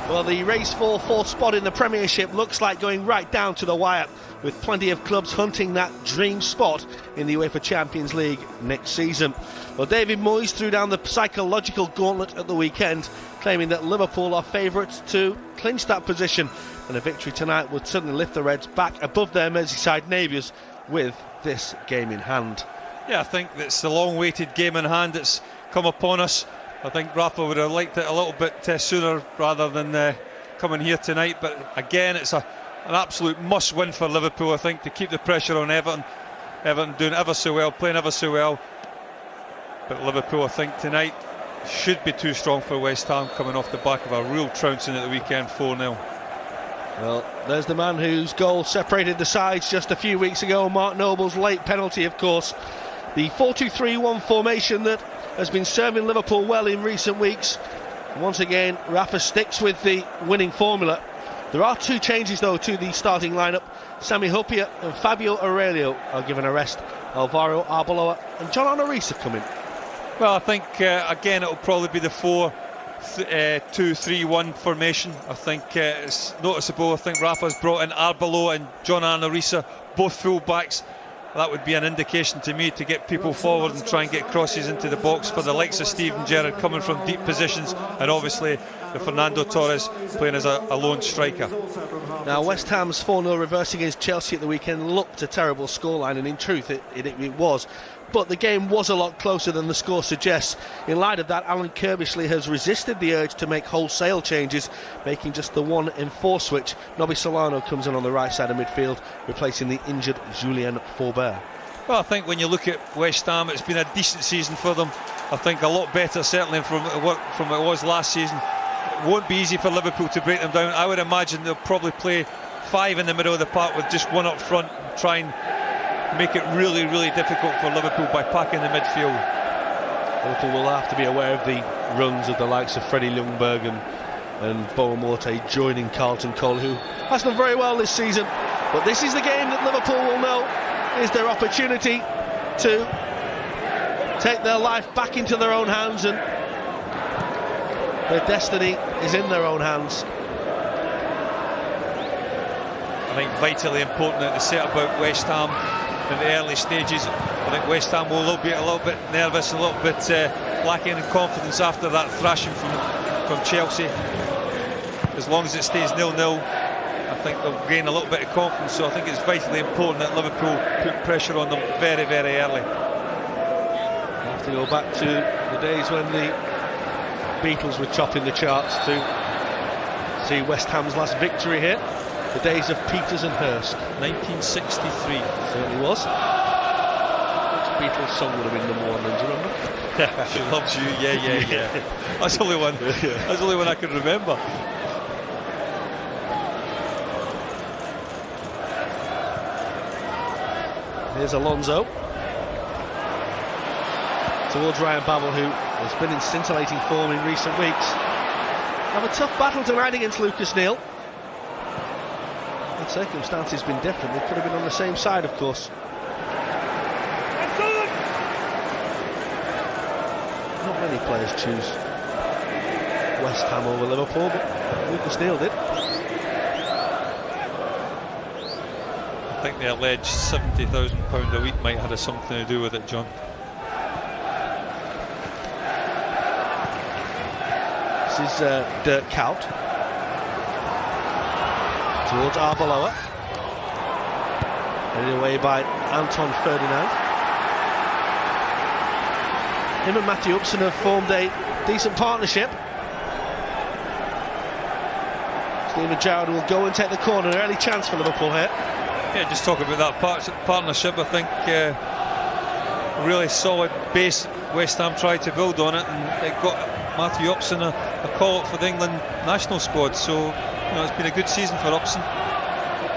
Well, the race for fourth spot in the Premiership looks like going right down to the wire, with plenty of clubs hunting that dream spot in the UEFA Champions League next season. Well, David Moyes threw down the psychological gauntlet at the weekend, claiming that Liverpool are favourites to clinch that position, and a victory tonight would certainly lift the Reds back above their Merseyside neighbours with this game in hand. Yeah, I think it's the long-awaited game in hand that's come upon us. I think Rafa would have liked it a little bit sooner rather than coming here tonight. But again, it's an absolute must-win for Liverpool, I think, to keep the pressure on Everton. Everton doing ever so well, playing ever so well. But Liverpool, I think, tonight should be too strong for West Ham, coming off the back of a real trouncing at the weekend, 4-0. Well, there's the man whose goal separated the sides just a few weeks ago, Mark Noble's late penalty, of course. The 4-2-3-1 formation that has been serving Liverpool well in recent weeks. Once again, Rafa sticks with the winning formula. There are two changes, though, to the starting lineup. Sami Hyypiä and Fabio Aurelio are given a rest. Alvaro Arbeloa and John Riise come in. Well, I think, again, it'll probably be the 4-2-3-1 formation. I think it's noticeable. I think Rafa's brought in Arbeloa and John Riise, both full-backs. That would be an indication to me to get people forward and try and get crosses into the box for the likes of Steven Gerrard coming from deep positions, and obviously the Fernando Torres playing as a lone striker. Now, West Ham's 4-0 reverse against Chelsea at the weekend looked a terrible scoreline, and in truth it was. But the game was a lot closer than the score suggests. In light of that, Alan Curbishley has resisted the urge to make wholesale changes, making just the 1-in-4 switch. Nobby Solano comes in on the right side of midfield, replacing the injured Julien Faubert. Well, I think when you look at West Ham, it's been a decent season for them. I think a lot better, certainly from what it was last season. It won't be easy for Liverpool to break them down. I would imagine they'll probably play 5 in the middle of the park with just one up front, and try and make it really, really difficult for Liverpool by packing the midfield. Liverpool will have to be aware of the runs of the likes of Freddie Ljungberg and Boa Morte joining Carlton Cole, who has done very well this season. But this is the game that Liverpool will know is their opportunity to take their life back into their own hands, and their destiny is in their own hands. I think vitally important that they set about West Ham in the early stages. I think West Ham will be a little bit nervous, a little bit lacking in confidence after that thrashing from Chelsea. As long as it stays 0-0, I think they'll gain a little bit of confidence. So I think it's vitally important that Liverpool put pressure on them very, very early. We'll have to go back to the days when the Beatles were topping the charts to see West Ham's last victory here. The days of Peters and Hurst. 1963. Certainly was. Which Beatles song would have been number one then, do you remember? She Loves You, yeah. That's the only one. That's the only one I can remember. Here's Alonso towards Ryan Babel, who has been in scintillating form in recent weeks. Have a tough battle tonight against Lucas Neill. The circumstances been different. They could have been on the same side, of course. Not many players choose West Ham over Liverpool, but Lucas Neill did. I think the alleged £70,000 a week might have had something to do with it, John. This is Dirk Kuyt towards Arbeloa, headed away by Anton Ferdinand. Him and Matthew Upson have formed a decent partnership. Steven Gerrard will go and take the corner. An early chance for Liverpool here. Yeah, just talk about that partnership. I think really solid base West Ham tried to build on it, and it got Matthew Upson a call-up for the England national squad. So, it's been a good season for Upson.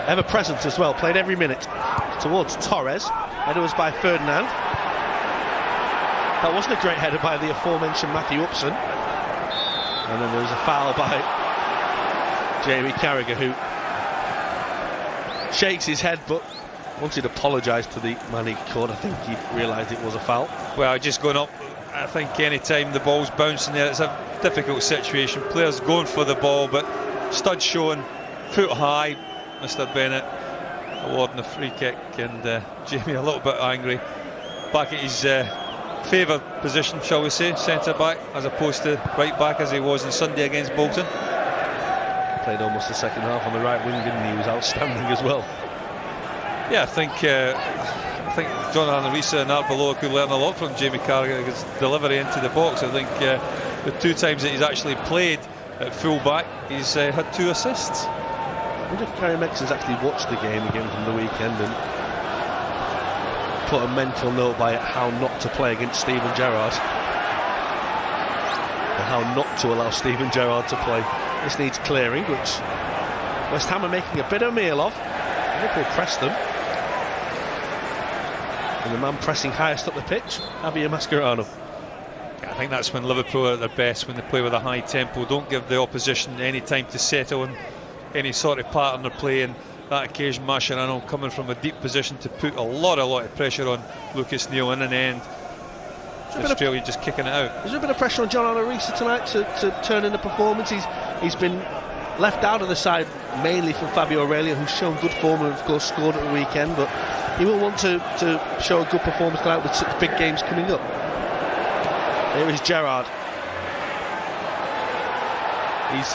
Ever present as well, played every minute. Towards Torres, header was by Ferdinand. That wasn't a great header by the aforementioned Matthew Upson. And then there was a foul by Jamie Carragher, who shakes his head, but once he'd apologised to the man he caught, I think he realised it was a foul. Well, just going up, I think any time the ball's bouncing there, it's a difficult situation. Players going for the ball, but stud showing, foot high. Mr. Bennett awarding a free kick, and Jamie a little bit angry. Back at his favoured position, shall we say, centre back, as opposed to right back as he was on Sunday against Bolton. Played almost the second half on the right wing, didn't he? He was outstanding as well. Yeah, I think Jonathan Riise and Arbeloa could learn a lot from Jamie Carragher's delivery into the box. I think the 2 times that he's actually played at full back, he's had 2 assists. I wonder if Gary Mexon's actually watched the game again from the weekend and put a mental note by it how not to play against Steven Gerrard, and how not to allow Steven Gerrard to play. This needs clearing, which West Ham are making a bit of meal of. Liverpool pressed them, and the man pressing highest up the pitch, Xabi Mascherano. I think that's when Liverpool are at their best, when they play with a high tempo, don't give the opposition any time to settle in any sort of pattern they're playing. That occasion, Mascherano coming from a deep position to put a lot of pressure on Lucas Neill in an end. Australia just kicking it out. There's a bit of pressure on Jonathan Riise tonight to turn in the performance. He's been left out of the side mainly from Fabio Aurelio, who's shown good form and of course scored at the weekend, but he will want to show a good performance tonight with 6 big games coming up. Here is Gerrard. He's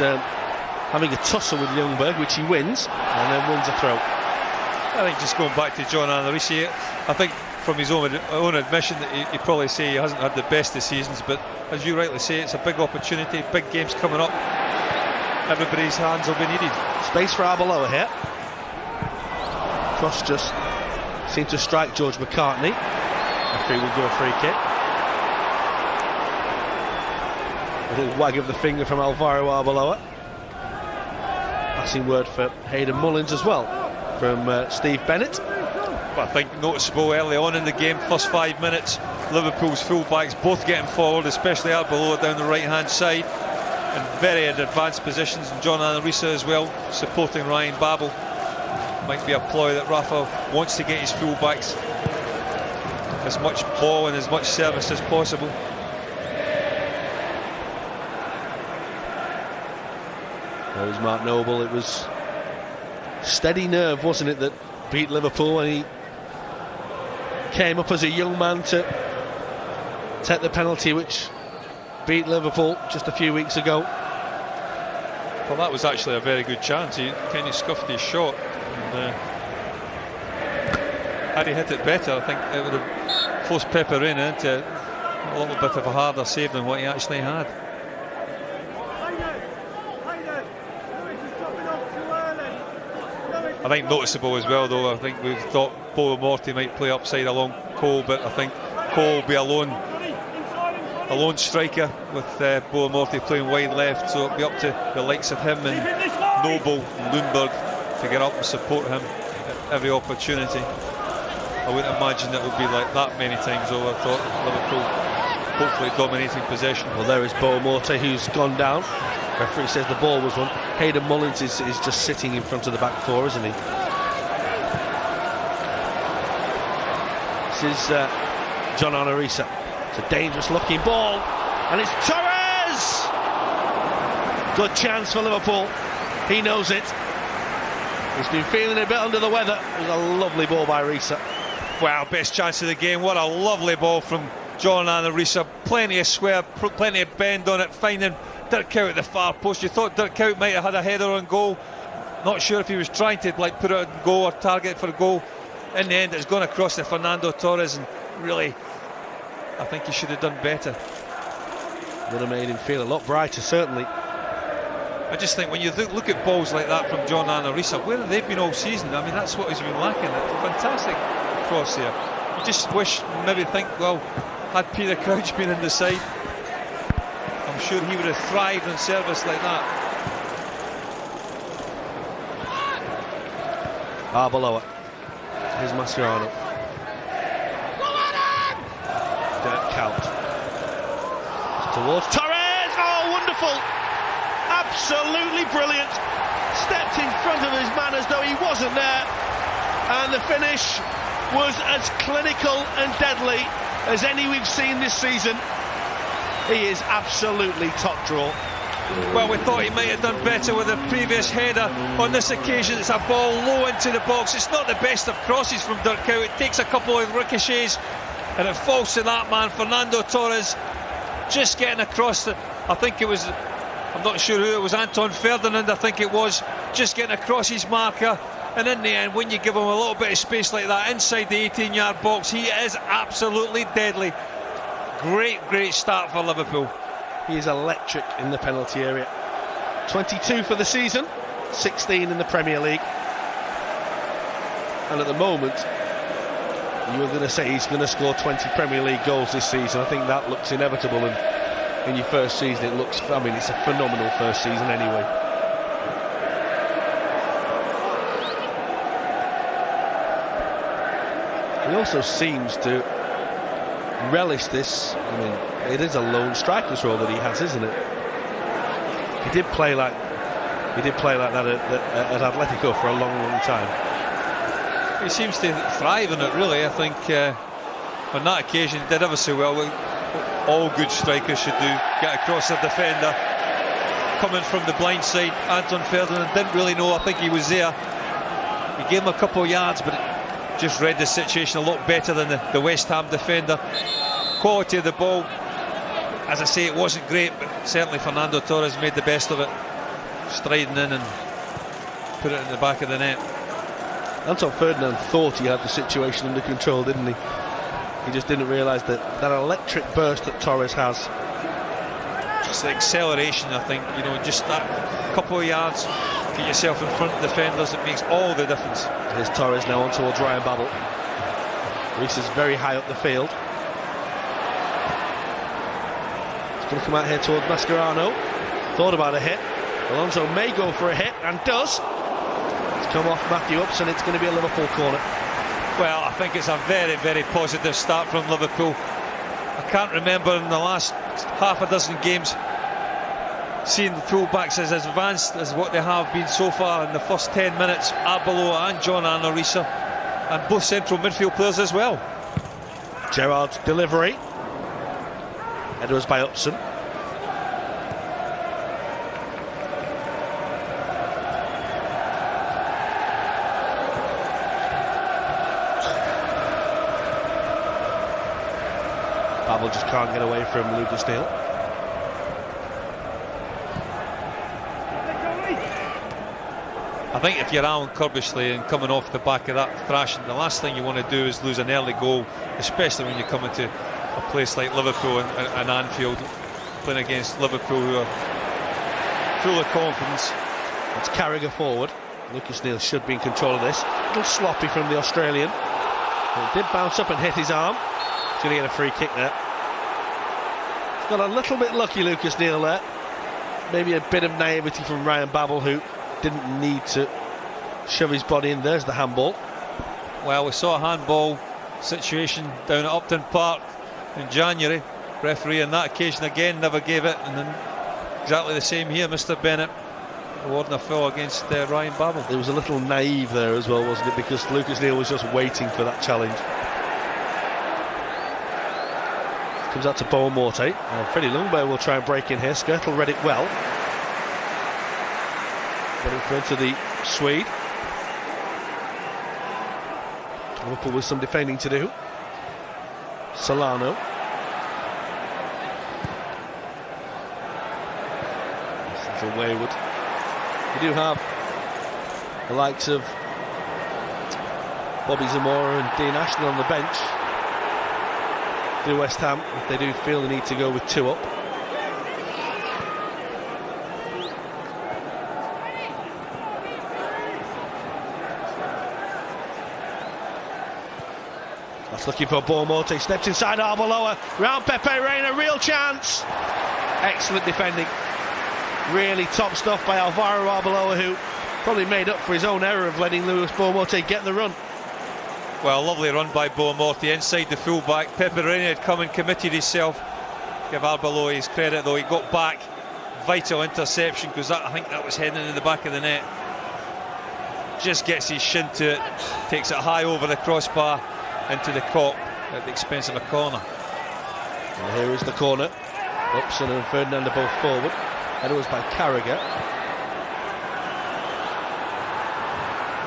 having a tussle with Ljungberg, which he wins, and then wins a throw. I think just going back to Jonathan Riise, I think from his own admission that he'd probably say he hasn't had the best of seasons, but as you rightly say, it's a big opportunity, big games coming up. Everybody's hands will be needed. Space for Arbeloa here. Cross just seemed to strike George McCartney. Referee will give a free kick. A little wag of the finger from Alvaro Arbeloa. Passing word for Hayden Mullins as well from Steve Bennett. Well, I think noticeable early on in the game, first 5 minutes, Liverpool's full-backs both getting forward, especially Arbeloa down the right-hand side, in very advanced positions, and Jonathan Riise as well, supporting Ryan Babel. Might be a ploy that Rafa wants to get his full-backs as much ball and as much service as possible. That was Mark Noble. It was steady nerve, wasn't it, that beat Liverpool, and he came up as a young man to take the penalty which beat Liverpool just a few weeks ago. Well, that was actually a very good chance. He kind of scuffed his shot, and had he hit it better, I think it would have forced Reina into a little bit of a harder save than what he actually had. I think noticeable as well, though. I think we thought Boa Morte might play upside along Cole, but I think Cole will be a lone striker with Boa Morte playing wide left, so it'll be up to the likes of him and Noble and Ljungberg to get up and support him at every opportunity. I wouldn't imagine it would be like that many times over. I thought Liverpool hopefully dominating possession. Well, there is Boa Morte, who's gone down. Referee says the ball was one. Hayden Mullins is just sitting in front of the back four, isn't he? This is Jonathan Riise. It's a dangerous looking ball, and it's Torres! Good chance for Liverpool. He knows it. He's been feeling a bit under the weather. It was a lovely ball by Riise. Wow, best chance of the game. What a lovely ball from Jonathan Riise. Plenty of square, plenty of bend on it, finding Dirk Kuyt at the far post. You thought Dirk Kuyt might have had a header on goal. Not sure if he was trying to put it on goal or target for a goal. In the end, it's gone across to Fernando Torres, and really, I think he should have done better. Would have made him feel a lot brighter, certainly. I just think when you look at balls like that from Jonathan Riise, where have they been all season? I mean, that's what he's been lacking. It's a fantastic cross here. You just wish, maybe think, well, had Peter Crouch been in the side, I'm sure he would have thrived in service like that. Arbeloa. Here's Mascherano. Dirk Kuyt. Towards Torres. Oh, wonderful. Absolutely brilliant. Stepped in front of his man as though he wasn't there. And the finish was as clinical and deadly as any we've seen this season. He is absolutely top draw. Well, we thought he might have done better with the previous header. On this occasion, it's a ball low into the box. It's not the best of crosses from Dirk Kuyt. It takes a couple of ricochets and it falls to that man, Fernando Torres, just getting across the, I think it was, I'm not sure who it was, Anton Ferdinand, I think it was, just getting across his marker. And in the end, when you give him a little bit of space like that inside the 18-yard box, he is absolutely deadly. Great start for Liverpool. He is electric in the penalty area. 22 for the season, 16 in the Premier League. And at the moment, you were going to say he's going to score 20 Premier League goals this season. I think that looks inevitable. And in your first season, it looks, I mean, it's a phenomenal first season anyway. He also seems to relish this. I mean, it is a lone striker's role that he has, isn't it? He did play like that at Atletico for a long time. He seems to thrive in it, really. I think on that occasion he did ever so well. All good strikers should do. Get across the defender, coming from the blind side. Anton Ferdinand didn't really know. I think he was there. He gave him a couple of yards, but just read the situation a lot better than the West Ham defender. Quality of the ball, as I say, it wasn't great, but certainly Fernando Torres made the best of it, striding in and put it in the back of the net. Anton Ferdinand thought he had the situation under control, didn't he? He just didn't realise that electric burst that Torres has. Just the acceleration, I think, you know, just that couple of yards, get yourself in front of defenders, it makes all the difference. Here's Torres now on towards Ryan Babel. Riise is very high up the field. He's going to come out here towards Mascherano. Thought about a hit. Alonso may go for a hit and does. It's come off Matthew Upson. It's going to be a Liverpool corner. Well, I think it's a very positive start from Liverpool. I can't remember in the last half a dozen games seeing the full-backs as advanced as what they have been so far in the first 10 minutes. Arbeloa and John Arne Riise, and both central midfield players as well. Gerrard's delivery. Header was by Upson. Babel just can't get away from Lucas Neill. I think if you're Alan Curbishley and coming off the back of that thrashing, the last thing you want to do is lose an early goal, especially when you come into a place like Liverpool and Anfield, playing against Liverpool who are full of confidence. It's Carragher forward. Lucas Neill should be in control of this. A little sloppy from the Australian. It did bounce up and hit his arm. He's going to get a free kick there. He's got a little bit lucky, Lucas Neill, there. Maybe a bit of naivety from Ryan Babel, who didn't need to shove his body in. There's the handball. Well, we saw a handball situation down at Upton Park in January. Referee on that occasion again never gave it, and then exactly the same here. Mr. Bennett awarding a foul against Ryan Babel. It was a little naive there as well, wasn't it? Because Lucas Neill was just waiting for that challenge. Comes out to Boa Morte. Freddie Ljungberg will try and break in here. Škrtel read it well. Getting through to the Swede. Liverpool with some defending to do. Solano. This is a wayward. We do have the likes of Bobby Zamora and Dean Ashton on the bench. Do West Ham if they do feel the need to go with two up. That's looking for Boa Morte, steps inside Arbeloa, round Pepe Reina, real chance. Excellent defending. Really top stuff by Alvaro Arbeloa, who probably made up for his own error of letting Boa Morte get the run. Well, lovely run by Boa Morte inside the full-back. Pepe Reina had come and committed himself. Give Arbeloa his credit, though. He got back. Vital interception, because I think that was heading in the back of the net. Just gets his shin to it. Takes it high over the crossbar into the cop at the expense of a corner. And here is the corner. Upson and Ferdinand are both forward. Header was by Carragher.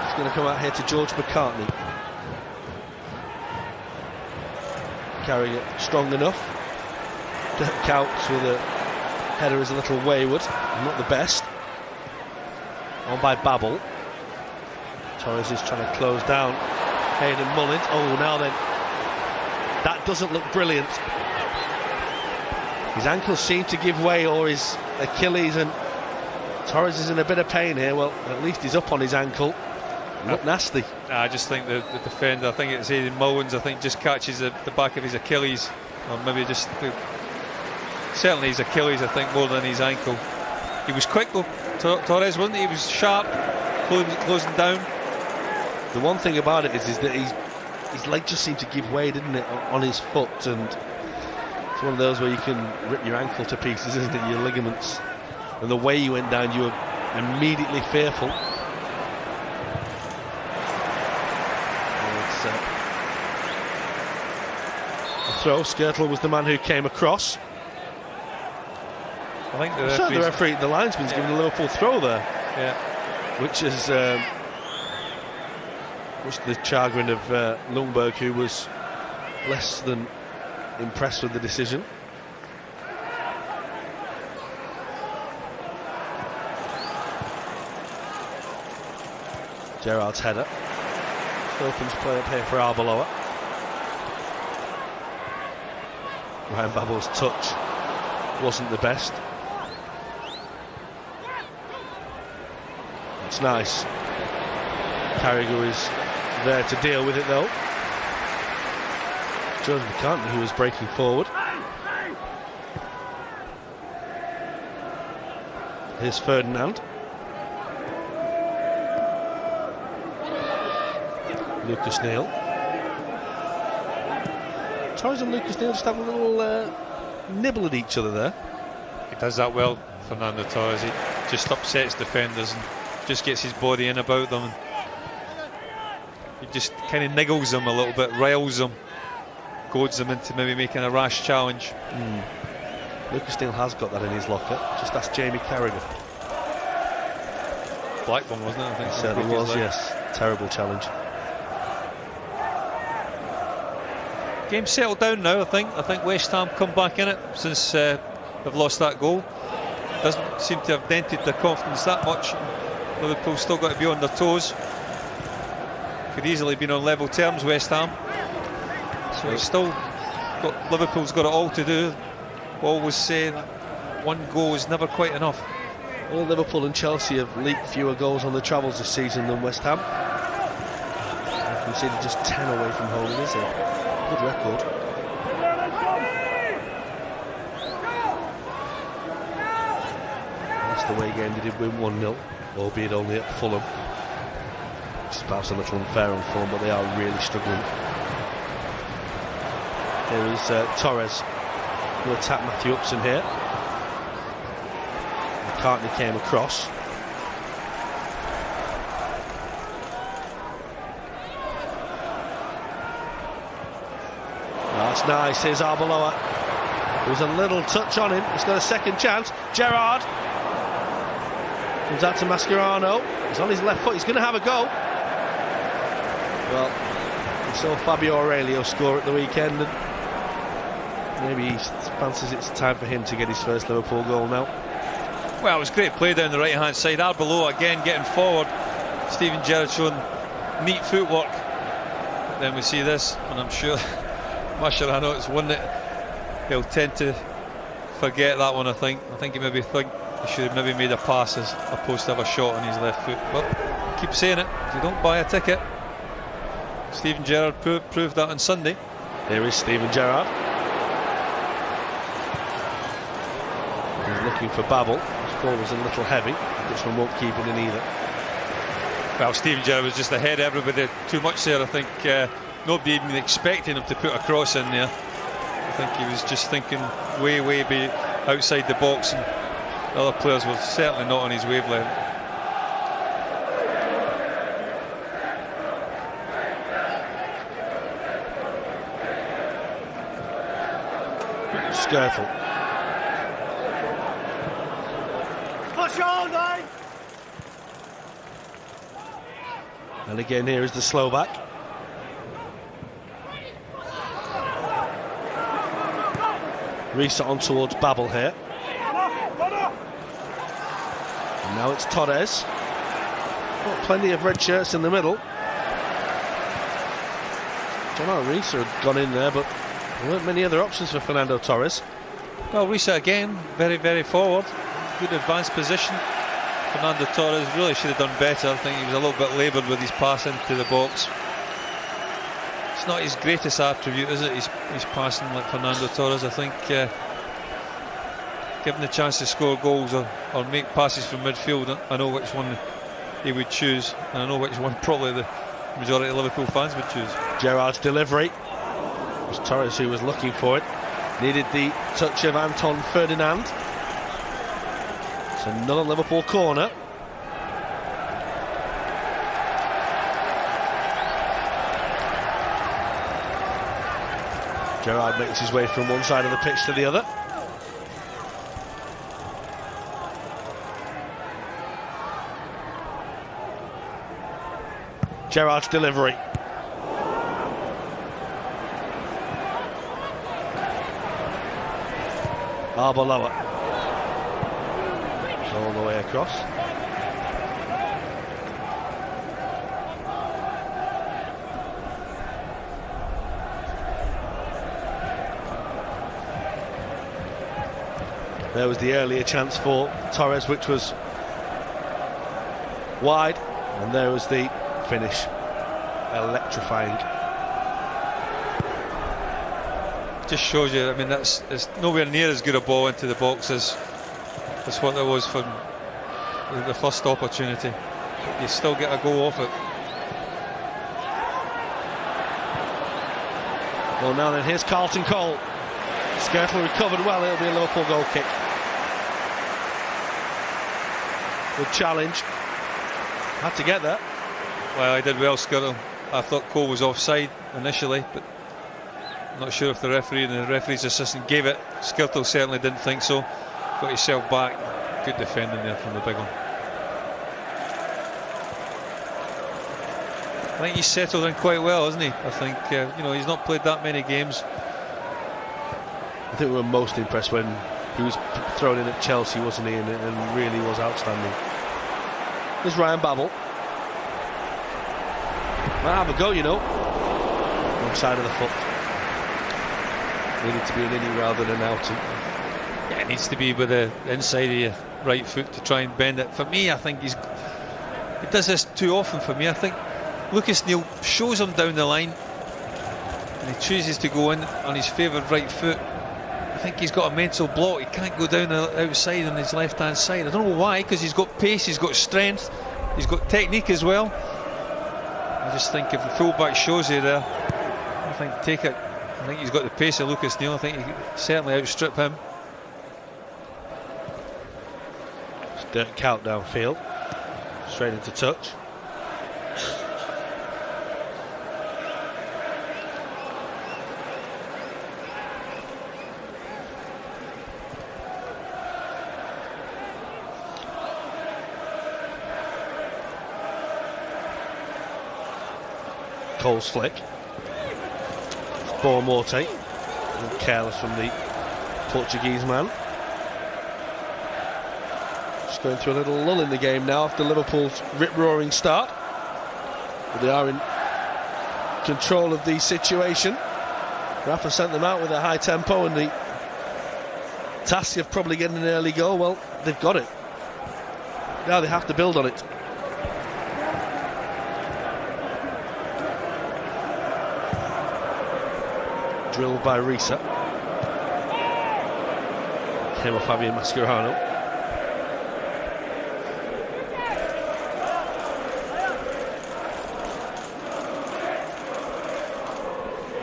He's going to come out here to George McCartney. Carragher strong enough. Counts with a header is a little wayward, not the best. On by Babel. Torres is trying to close down Hayden Mullins. Oh, now then, that doesn't look brilliant. His ankles seem to give way, or his Achilles, and Torres is in a bit of pain here. Well, at least he's up on his ankle. Look nasty. I just think the defender, I think it's Hayden Mullins, I think just catches the back of his Achilles, or maybe just certainly his Achilles, I think, more than his ankle. He was quick though, Torres, wasn't he? He was sharp, closing down. The one thing about it is that his leg just seemed to give way, didn't it, on his foot, and it's one of those where you can rip your ankle to pieces, isn't it, your ligaments. And the way you went down, you were immediately fearful. A throw. Škrtel was the man who came across. I think the referee, the linesman's given the Liverpool throw there. Yeah. Which is the chagrin of Ljungberg, who was less than impressed with the decision. Gerrard's header opens play up here for Arbeloa. Ryan Babel's touch wasn't the best. It's nice. Carragher is there to deal with it though. George McCartney, who was breaking forward. Here's Ferdinand. Lucas Neill. Torres and Lucas Neill just have a little nibble at each other there. He does that well, Fernando Torres. He just upsets defenders and just gets his body in about them. And he just kind of niggles them a little bit, riles them, goads them into maybe making a rash challenge. Lucas Neill has got that in his locker. Just ask Jamie Carragher. Blackburn, wasn't it? I think it certainly was, yes. Terrible challenge. Game settled down now, I think. I think West Ham come back in it since they've lost that goal. Doesn't seem to have dented their confidence that much. Liverpool still got to be on their toes. Could easily been on level terms, West Ham. So it's still got, Liverpool's got it all to do. We always say that one goal is never quite enough. Well, Liverpool and Chelsea have leaked fewer goals on the travels this season than West Ham. They've conceded just 10 away from home, is it? Good record. That's the way game they did win 1-0, albeit only at Fulham. Which is perhaps a little unfair on Fulham, but they are really struggling. There is Torres, who attacked Matthew Upson here. McCartney came across. That's nice. Here's Arbeloa. There was a little touch on him. He's got a second chance. Gerrard comes out to Mascherano. He's on his left foot. He's going to have a go. Well, we saw Fabio Aurelio score at the weekend, and maybe he fancies it's time for him to get his first Liverpool goal now. Well, it was great play down the right hand side. Arbeloa again getting forward. Steven Gerrard showing neat footwork. Then we see this, and I'm sure Mascherano, it's one that he'll tend to forget that one. I think he maybe think he should have maybe made a pass as opposed to have a shot on his left foot. But keep saying it, if you don't buy a ticket. Steven Gerrard proved that on Sunday. There is Steven Gerrard. He's looking for Babel. His ball was a little heavy. This one won't keep it in either. Well, Steven Gerrard was just ahead of everybody too much there. I think nobody even expecting him to put a cross in there. I think he was just thinking way outside the box, and the other players were certainly not on his wavelength. Škrtel. And again, here is the Slovak. Riise on towards Babel here. And now it's Torres. Got plenty of red shirts in the middle. Don't know, Riise had gone in there, but there weren't many other options for Fernando Torres. Well, Riise again, very, very forward. Good advanced position. Fernando Torres really should have done better. I think he was a little bit laboured with his pass into the box. It's not his greatest attribute, is it? He's passing like Fernando Torres. I think given the chance to score goals or make passes from midfield, I know which one he would choose, and I know which one probably the majority of Liverpool fans would choose. Gerrard's delivery. It was Torres who was looking for it. Needed the touch of Anton Ferdinand. It's another Liverpool corner. Gerrard makes his way from one side of the pitch to the other. Gerrard's delivery. Arbeloa. All the way across. There was the earlier chance for Torres, which was wide, and there was the finish. Electrifying. Just shows you, I mean, it's nowhere near as good a ball into the box as what there was from the first opportunity. You still get a goal off it. Well, now then, here's Carlton Cole. Škrtel recovered well. It'll be a Liverpool goal kick. Good challenge. Had to get there. Well, he did well, Škrtel. I thought Cole was offside initially, but I'm not sure if the referee and the referee's assistant gave it. Škrtel certainly didn't think so. Got himself back. Good defending there from the big one. I think he's settled in quite well, hasn't he? I think he's not played that many games. I think we were most impressed when he was thrown in at Chelsea, wasn't he? And really was outstanding. There's Ryan Babel. Might have a go, you know. Wrong side of the foot. Needed to be an innie rather than an outie. Yeah, it needs to be with the inside of your right foot to try and bend it. For me, I think he does this too often for me. I think Lucas Neill shows him down the line and he chooses to go in on his favoured right foot. I think he's got a mental block. He can't go down the outside on his left hand side. I don't know why, because he's got pace, he's got strength, he's got technique as well. I just think if the fullback shows you there, I think take it. I think he's got the pace of Lucas Neill. I think he can certainly outstrip him. Dirk Kuyt downfield, straight into touch. Cole's flick. Boa Morte. Careless from the Portuguese man. Just going through a little lull in the game now after Liverpool's rip-roaring start. But they are in control of the situation. Rafa sent them out with a high tempo, and the task of probably getting an early goal, well, they've got it. Now they have to build on it. Drilled by Riise. Came off Mascherano.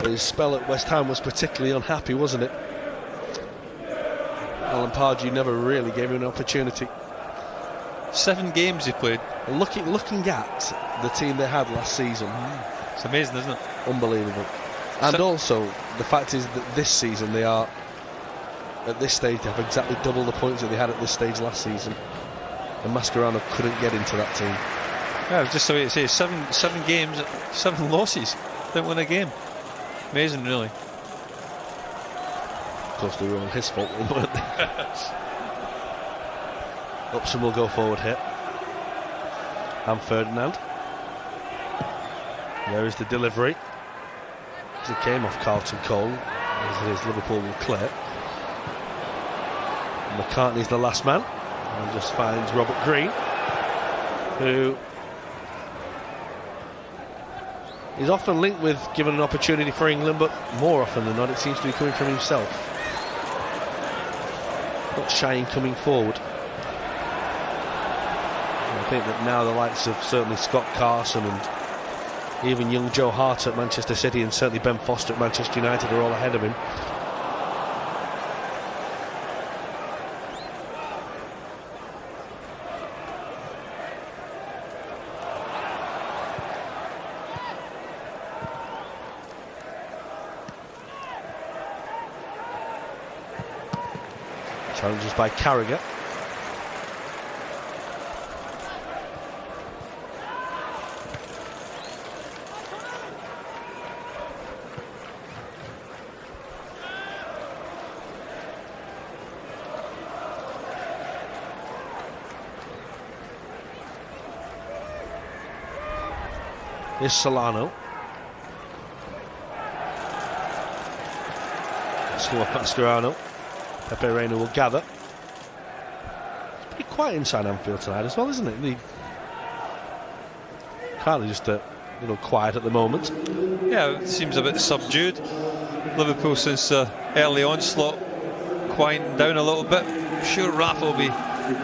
His spell at West Ham was particularly unhappy, wasn't it? Alan Pardew never really gave him an opportunity. 7 games he played. Looking at the team they had last season, it's amazing, isn't it? Unbelievable. And also, the fact is that this season they are, at this stage, they have exactly double the points that they had at this stage last season. and Mascherano couldn't get into that team. Yeah, just the way it says, seven games, 7 losses, didn't win a game. Amazing, really. Of course, they were all his fault, weren't they? Upson will go forward here. And Ferdinand. There is the delivery. As it came off Carlton Cole, as it is, Liverpool will clear. McCartney's the last man, and just finds Robert Green, who is often linked with given an opportunity for England, but more often than not it seems to be coming from himself. Not shy in coming forward. And I think that now the likes of certainly Scott Carson and even young Joe Hart at Manchester City, and certainly Ben Foster at Manchester United, are all ahead of him. Challenges by Carragher. Here's Solano. Score Mascherano. Pepe Reina will gather. It's pretty quiet inside Anfield tonight as well, isn't it? Hardly just a little quiet at the moment. Yeah, it seems a bit subdued. Liverpool, since early onslaught, quieting down a little bit. I'm sure Rafa will be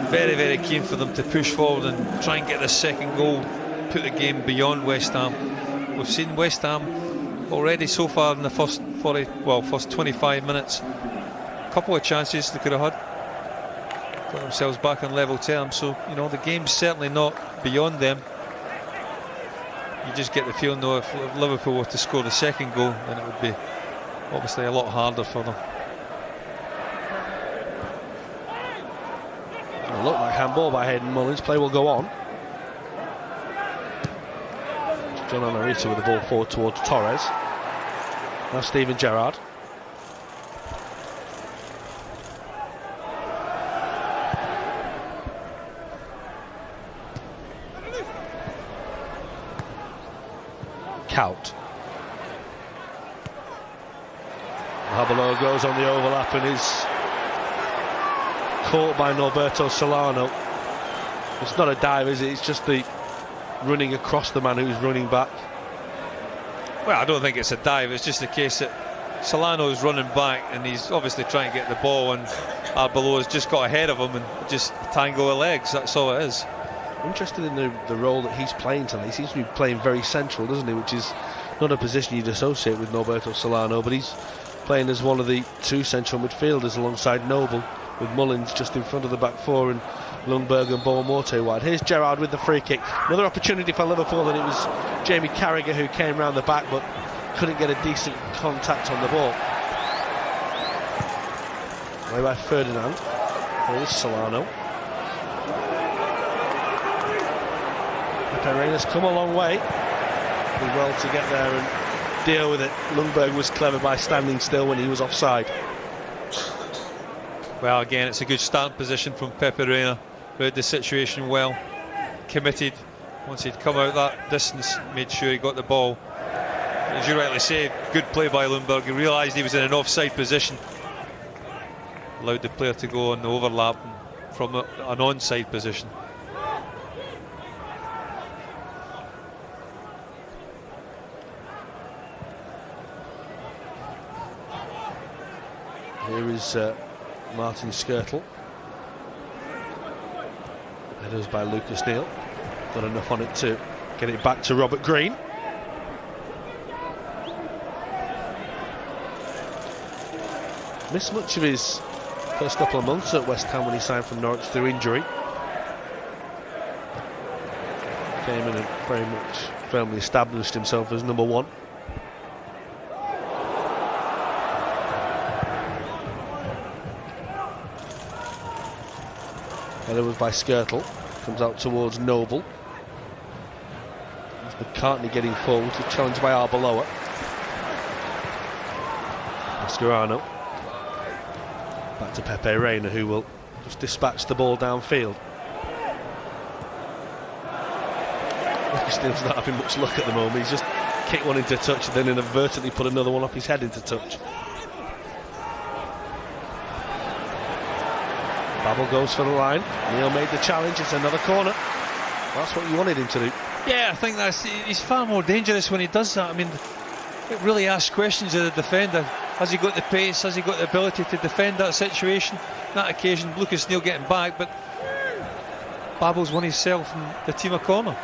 very, very keen for them to push forward and try and get the second goal, put the game beyond West Ham. We've seen West Ham already so far in the first 25 minutes. Couple of chances they could have had, got themselves back on level terms. So you know, the game's certainly not beyond them. You just get the feeling though, if Liverpool were to score the second goal, then it would be obviously a lot harder for them. It'll look like handball by Hayden Mullins. Play will go on. John Riise with the ball forward towards Torres. Now Steven Gerrard. Kuijt. Arbeloa goes on the overlap and is caught by Norberto Solano. It's not a dive, is it? It's just the running across the man who's running back. Well, I don't think it's a dive. It's just a case that Solano's running back and he's obviously trying to get the ball, and Arbeloa's just got ahead of him and just tangle the legs. That's all it is. Interested in the role that he's playing tonight. He seems to be playing very central, doesn't he? Which is not a position you'd associate with Norberto Solano, but he's playing as one of the two central midfielders alongside Noble, with Mullins just in front of the back four and Ljungberg and Boa Morte wide. Here's Gerrard with the free kick. Another opportunity for Liverpool, and it was Jamie Carragher who came round the back but couldn't get a decent contact on the ball. Away by Ferdinand. Here's Solano. Reina's come a long way. Did well to get there and deal with it. Ljungberg was clever by standing still when he was offside. Well, again, it's a good starting position from Pepe Reina. Read the situation well, committed. Once he'd come out that distance, made sure he got the ball. As you rightly say, good play by Ljungberg. He realised he was in an offside position, allowed the player to go on the overlap from an onside position. Here is Martin Škrtel. Headers by Lucas Neill. Got enough on it to get it back to Robert Green. Missed much of his first couple of months at West Ham when he signed from Norwich through injury. Came in and very much firmly established himself as number one. Header was by Škrtel. Comes out towards Noble. It's McCartney getting forward, challenged by Arbeloa. Mascherano. Back to Pepe Reina, who will just dispatch the ball downfield. Still not having much luck at the moment. He's just kicked one into touch and then inadvertently put another one off his head into touch. Babel goes for the line. Neill made the challenge. It's another corner. That's what you wanted him to do. Yeah, I think he's far more dangerous when he does that. I mean, it really asks questions of the defender. Has he got the pace? Has he got the ability to defend that situation? On that occasion, Lucas Neill getting back, but Babel's won himself and the team a corner.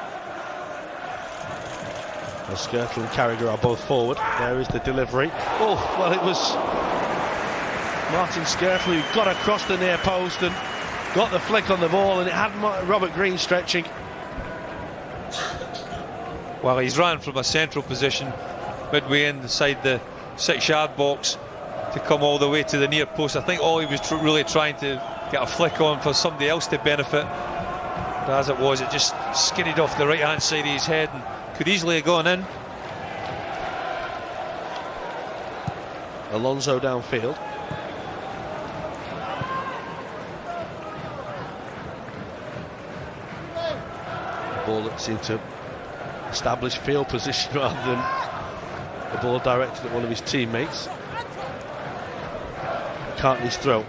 Škrtel and Carragher are both forward. There is the delivery. Oh, well, it was Martin Škrtel who got across the near post and got the flick on the ball, and it had Robert Green stretching. Well, he's ran from a central position midway inside the 6-yard box to come all the way to the near post. I think all he was really trying to get a flick on for somebody else to benefit, but as it was, it just skidded off the right hand side of his head and could easily have gone in. Alonso downfield. Ball that seemed to establish field position rather than the ball directed at one of his teammates. McCartney's throw.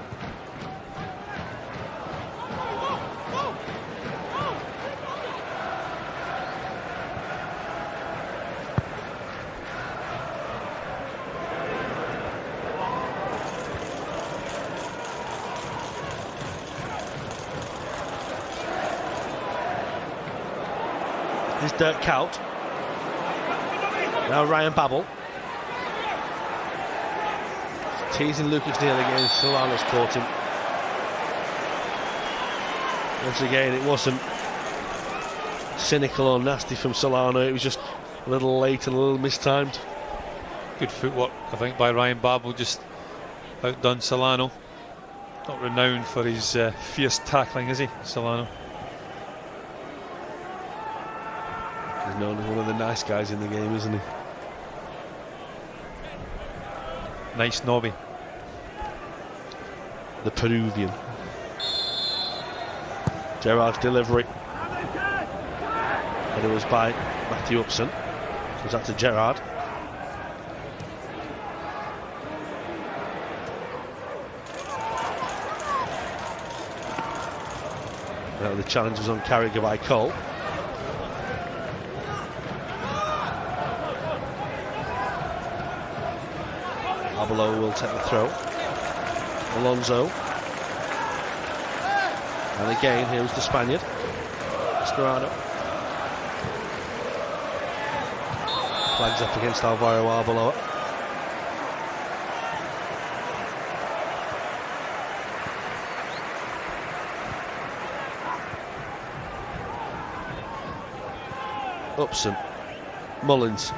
Here's Dirk Kuyt. Now Ryan Babel. Teasing Lucas Neill again. Solano's caught him. Once again, it wasn't cynical or nasty from Solano. It was just a little late and a little mistimed. Good footwork, I think, by Ryan Babel. Just outdone Solano. Not renowned for his fierce tackling, is he, Solano? He's known as one of the nice guys in the game, isn't he? Nice Nobby. The Peruvian. Gerrard's delivery. And it was by Matthew Upson. Goes out to Gerrard. Now the challenge was on Carragher by Cole. Arbeloa will take the throw. Alonso. And again, here was the Spaniard. Mascherano. Flags up against Alvaro Arbeloa. Upson. Mullins.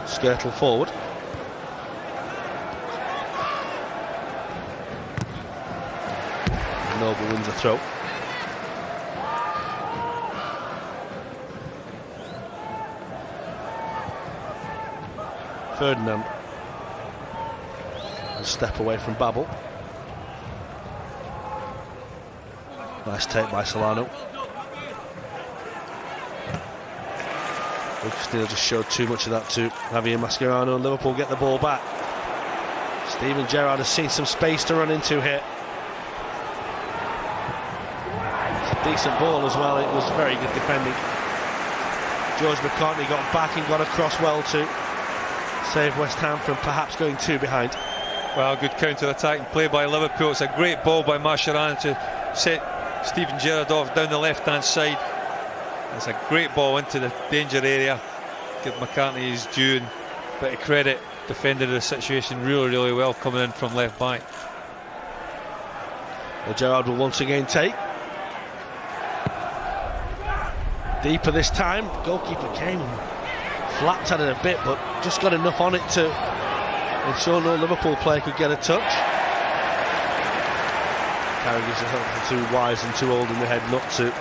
Škrtel forward. Noble wins the throw. Ferdinand. A step away from Babel. Nice take by Solano. Lucas Neill just showed too much of that to Javier Mascherano, and Liverpool get the ball back. Steven Gerrard has seen some space to run into here. It's a decent ball as well. It was very good defending. George McCartney got back and got across well to save West Ham from perhaps going two behind. Well, good counter-attacking play by Liverpool. It's a great ball by Mascherano to set Steven Gerrard off down the left-hand side. It's a great ball into the danger area. Give McCartney his due and a bit of credit. Defended the situation really well coming in from left back. Well, Gerrard will once again take. Deeper this time. Goalkeeper came and flapped at it a bit, but just got enough on it to ensure no Liverpool player could get a touch. Carragher's just too wise and too old in the head not to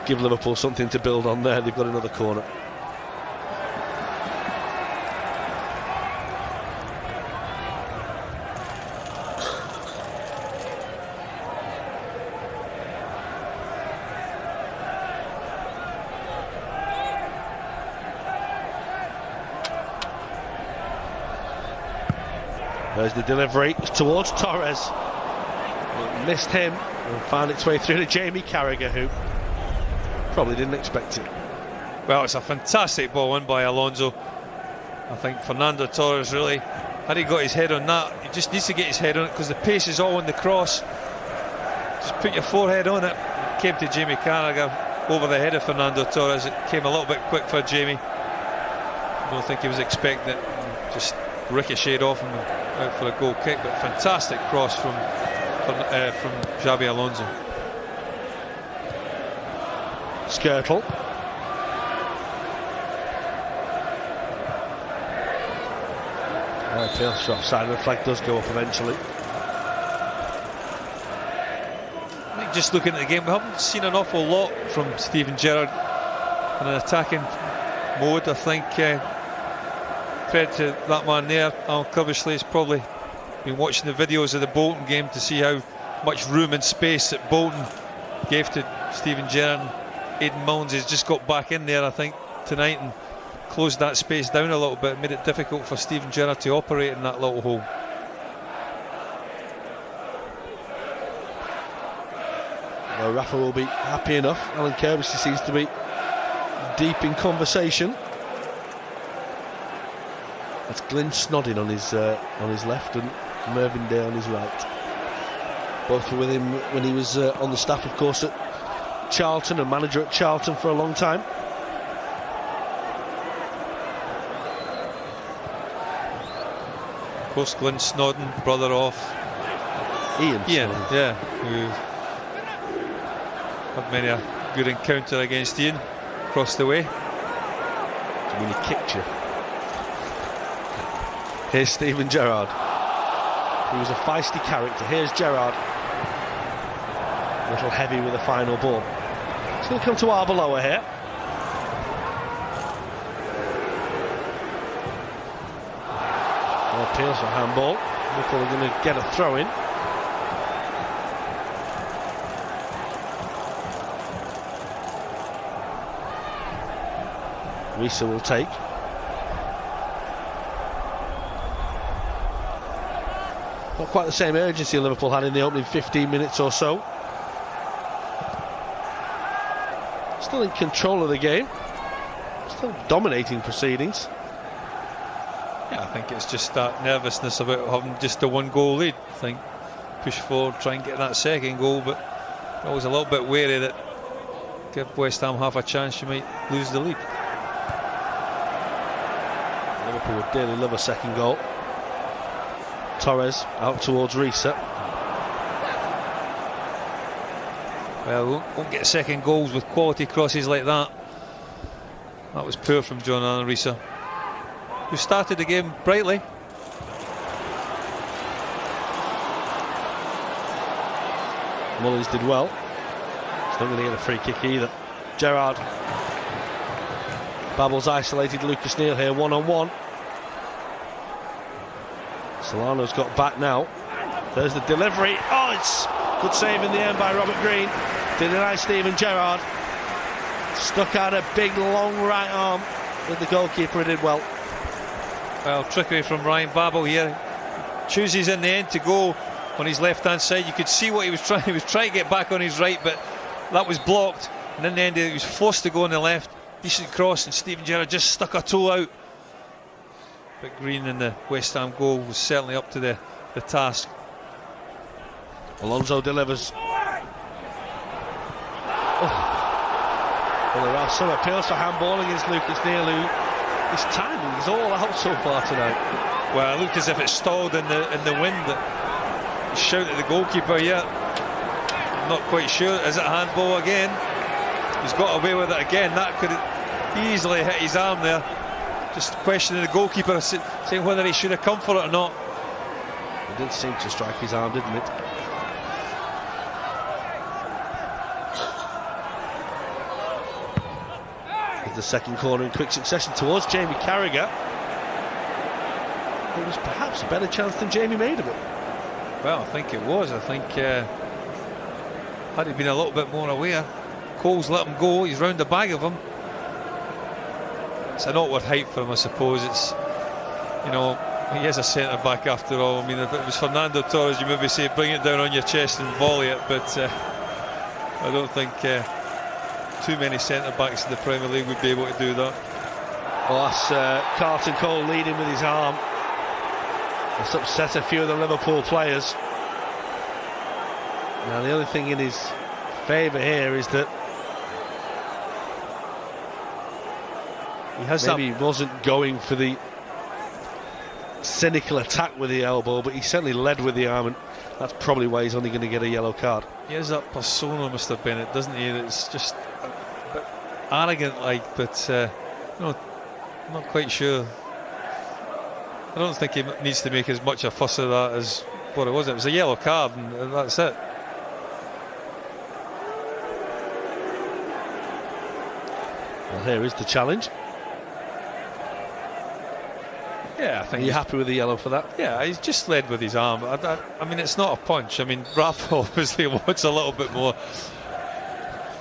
give Liverpool something to build on there. They've got another corner. There's the delivery towards Torres. It missed him and found its way through to Jamie Carragher, who probably didn't expect it. Well, it's a fantastic ball in by Alonso. I think Fernando Torres really, had he got his head on that, he just needs to get his head on it because the pace is all on the cross. Just put your forehead on it. It came to Jamie Carragher over the head of Fernando Torres. It came a little bit quick for Jamie. I don't think he was expecting it. Just ricocheted off him out for a goal kick, but fantastic cross from Xabi Alonso. Škrtel. Right, tails offside, the flag does go up eventually. I think just looking at the game, we haven't seen an awful lot from Steven Gerrard in an attacking mode. I think credit to that man there, Alan Curbishley, has probably been watching the videos of the Bolton game to see how much room and space that Bolton gave to Steven Gerrard. Aidan Mullins has just got back in there, I think, tonight and closed that space down a little bit, made it difficult for Steven Gerrard to operate in that little hole. Well, Rafa will be happy enough. Alan Curbishley seems to be deep in conversation. That's Glyn Snodding on his left and Mervyn Day on his right. Both were with him when he was on the staff, of course, at Charlton, and manager at Charlton for a long time. Of course, Glyn Snodding, brother of Ian, yeah, who had many a good encounter against Ian across the way. I mean, he kicked you. Here's Steven Gerrard. He was a feisty character. Here's Gerrard. A little heavy with the final ball. It's going to come to Arbeloa here. Appeals for handball. Liverpool are going to get a throw in. Riise will take. Not quite the same urgency Liverpool had in the opening 15 minutes or so. Still in control of the game. Still dominating proceedings. Yeah, I think it's just that nervousness about having just a one goal lead. I think push forward, try and get that second goal, but always a little bit wary that give West Ham half a chance, you might lose the lead. Liverpool would dearly love a second goal. Torres out towards Riise. Well, we won't get second goals with quality crosses like that. That was poor from John Allen Riise, who started the game brightly. Mullins did well. He's not going to get a free kick either. Gerrard. Babel's isolated Lucas Neill here, one-on-one. Solano's got back now. There's the delivery. Oh, it's good save in the end by Robert Green. Did deny Steven Gerrard. Stuck out a big long right arm with the goalkeeper, he did well. Well, trickery from Ryan Babel here. Chooses in the end to go on his left hand side. You could see what he was trying. He was trying to get back on his right, but that was blocked. And in the end he was forced to go on the left. Decent cross, and Steven Gerrard just stuck a toe out. But Green in the West Ham goal was certainly up to the task. Alonso delivers. Oh. Well, there are some appeals for handball against Lucas Neill, who his timing is all out so far tonight. Well, it looked as if it stalled in the wind. He shouted at the goalkeeper here. I'm not quite sure. Is it handball again? He's got away with it again. That could easily hit his arm there. Just questioning the goalkeeper, saying whether he should have come for it or not. It did seem to strike his arm, didn't it? the second corner in quick succession towards Jamie Carragher. It was perhaps a better chance than Jamie made of it. Well, I think it was. I think had he been a little bit more aware, Cole's let him go. He's round the bag of him. It's an awkward height for him, I suppose. It's, you know, he is a centre back after all. I mean, if it was Fernando Torres, you maybe say bring it down on your chest and volley it, but I don't think too many centre backs in the Premier League would be able to do that. Well, that's Carlton Cole leading with his arm. It's upset a few of the Liverpool players. Now, the other thing in his favour here is that he wasn't going for the cynical attack with the elbow, but he certainly led with the arm, and that's probably why he's only going to get a yellow card. He has that persona, Mr. Bennett, doesn't he? It's just a bit arrogant-like, but no, I'm not quite sure. I don't think he needs to make as much a fuss of that as what it was. It was a yellow card, and that's it. Well, here is the challenge. Yeah, I think. Are you happy with the yellow for that? Yeah, he's just led with his arm. I mean, it's not a punch. I mean, Rafa obviously wants a little bit more.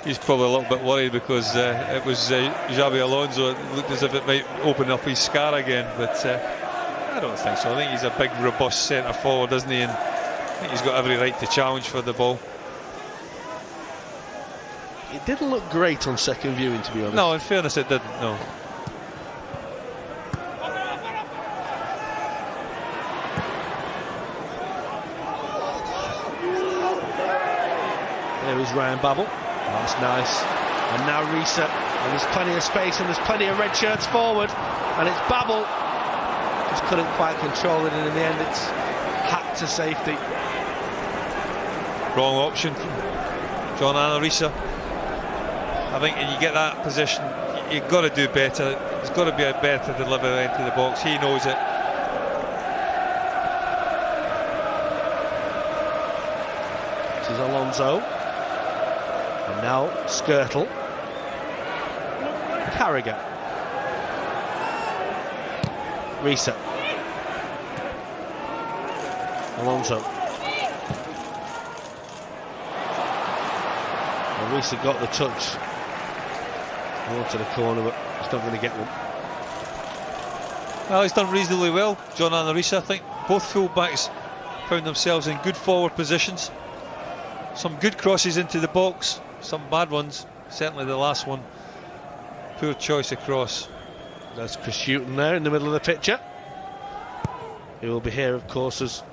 He's probably a little bit worried because it was Xabi Alonso. It looked as if it might open up his scar again, but I don't think so. I think he's a big, robust centre forward, isn't he? And I think he's got every right to challenge for the ball. It didn't look great on second viewing, to be honest. No, in fairness, it didn't. No. There is Ryan Babel. That's nice. And now Riise. And there's plenty of space and there's plenty of red shirts forward. And it's Babel. Just couldn't quite control it, and in the end it's hacked to safety. Wrong option. John Riise. I think when you get that position, you've got to do better. There's got to be a better delivery into the box. He knows it. This is Alonso. And now Škrtel. Carragher. Riise. Alonso. And Riise got the touch. More to the corner, but he's not going to get one. Well, he's done reasonably well, John Riise. I think both full-backs found themselves in good forward positions. Some good crosses into the box, some bad ones. Certainly the last one, poor choice across. There's Kuijt there in the middle of the picture. He will be here, of course, as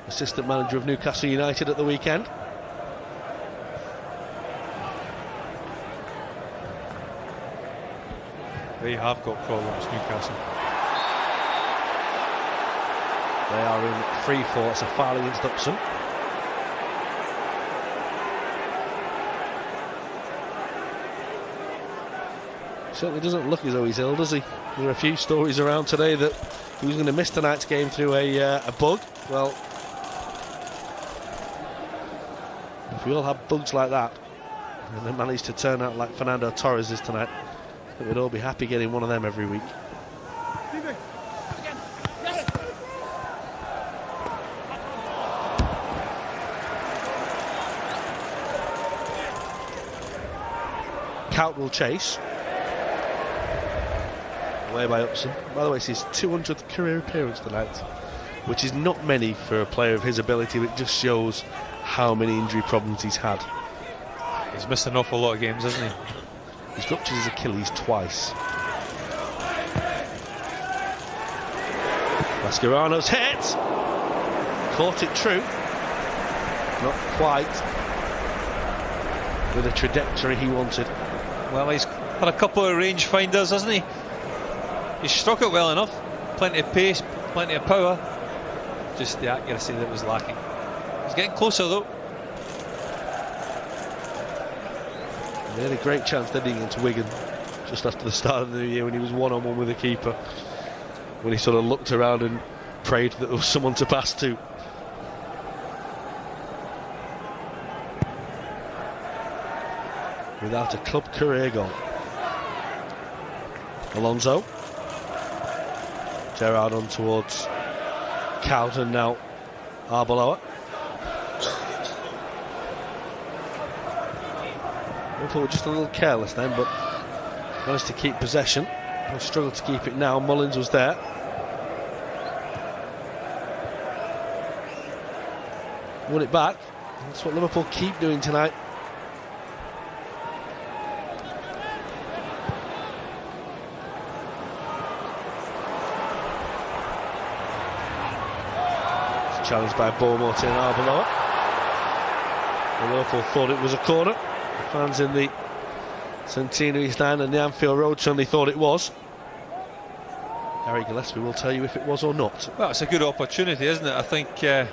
assistant manager of Newcastle United at the weekend. They have got problems, Newcastle. They are in free fall. It's a foul against Upson. Certainly doesn't look as though he's ill, does he? There are a few stories around today that he was going to miss tonight's game through a bug. Well, if we all have bugs like that and they manage to turn out like Fernando Torres is tonight, I think we'd all be happy getting one of them every week. Kuijt will chase. Away by Upson. By the way, it's his 200th career appearance tonight, which is not many for a player of his ability, but it just shows how many injury problems he's had. He's missed an awful lot of games, hasn't he? He's ruptured his Achilles twice. Mascherano's hit! Caught it true. Not quite with the trajectory he wanted. Well, he's had a couple of range finders, hasn't he? He struck it well enough. Plenty of pace, plenty of power. Just the accuracy that was lacking. He's getting closer though. He had a great chance, didn't he, against Wigan just after the start of the new year when he was one-on-one with the keeper, when he sort of looked around and prayed that there was someone to pass to. Without a club career goal. Alonso. Gerrard on towards Carlton now. Arbeloa. Liverpool were just a little careless then, but managed to keep possession. They struggled to keep it now. Mullins was there. Won it back. That's what Liverpool keep doing tonight. It's challenged by Boa Morte and Arbeloa. And Liverpool thought it was a corner. The fans in the Centenary stand and the Anfield Road certainly thought it was. Harry Gillespie will tell you if it was or not. Well, it's a good opportunity, isn't it? I think to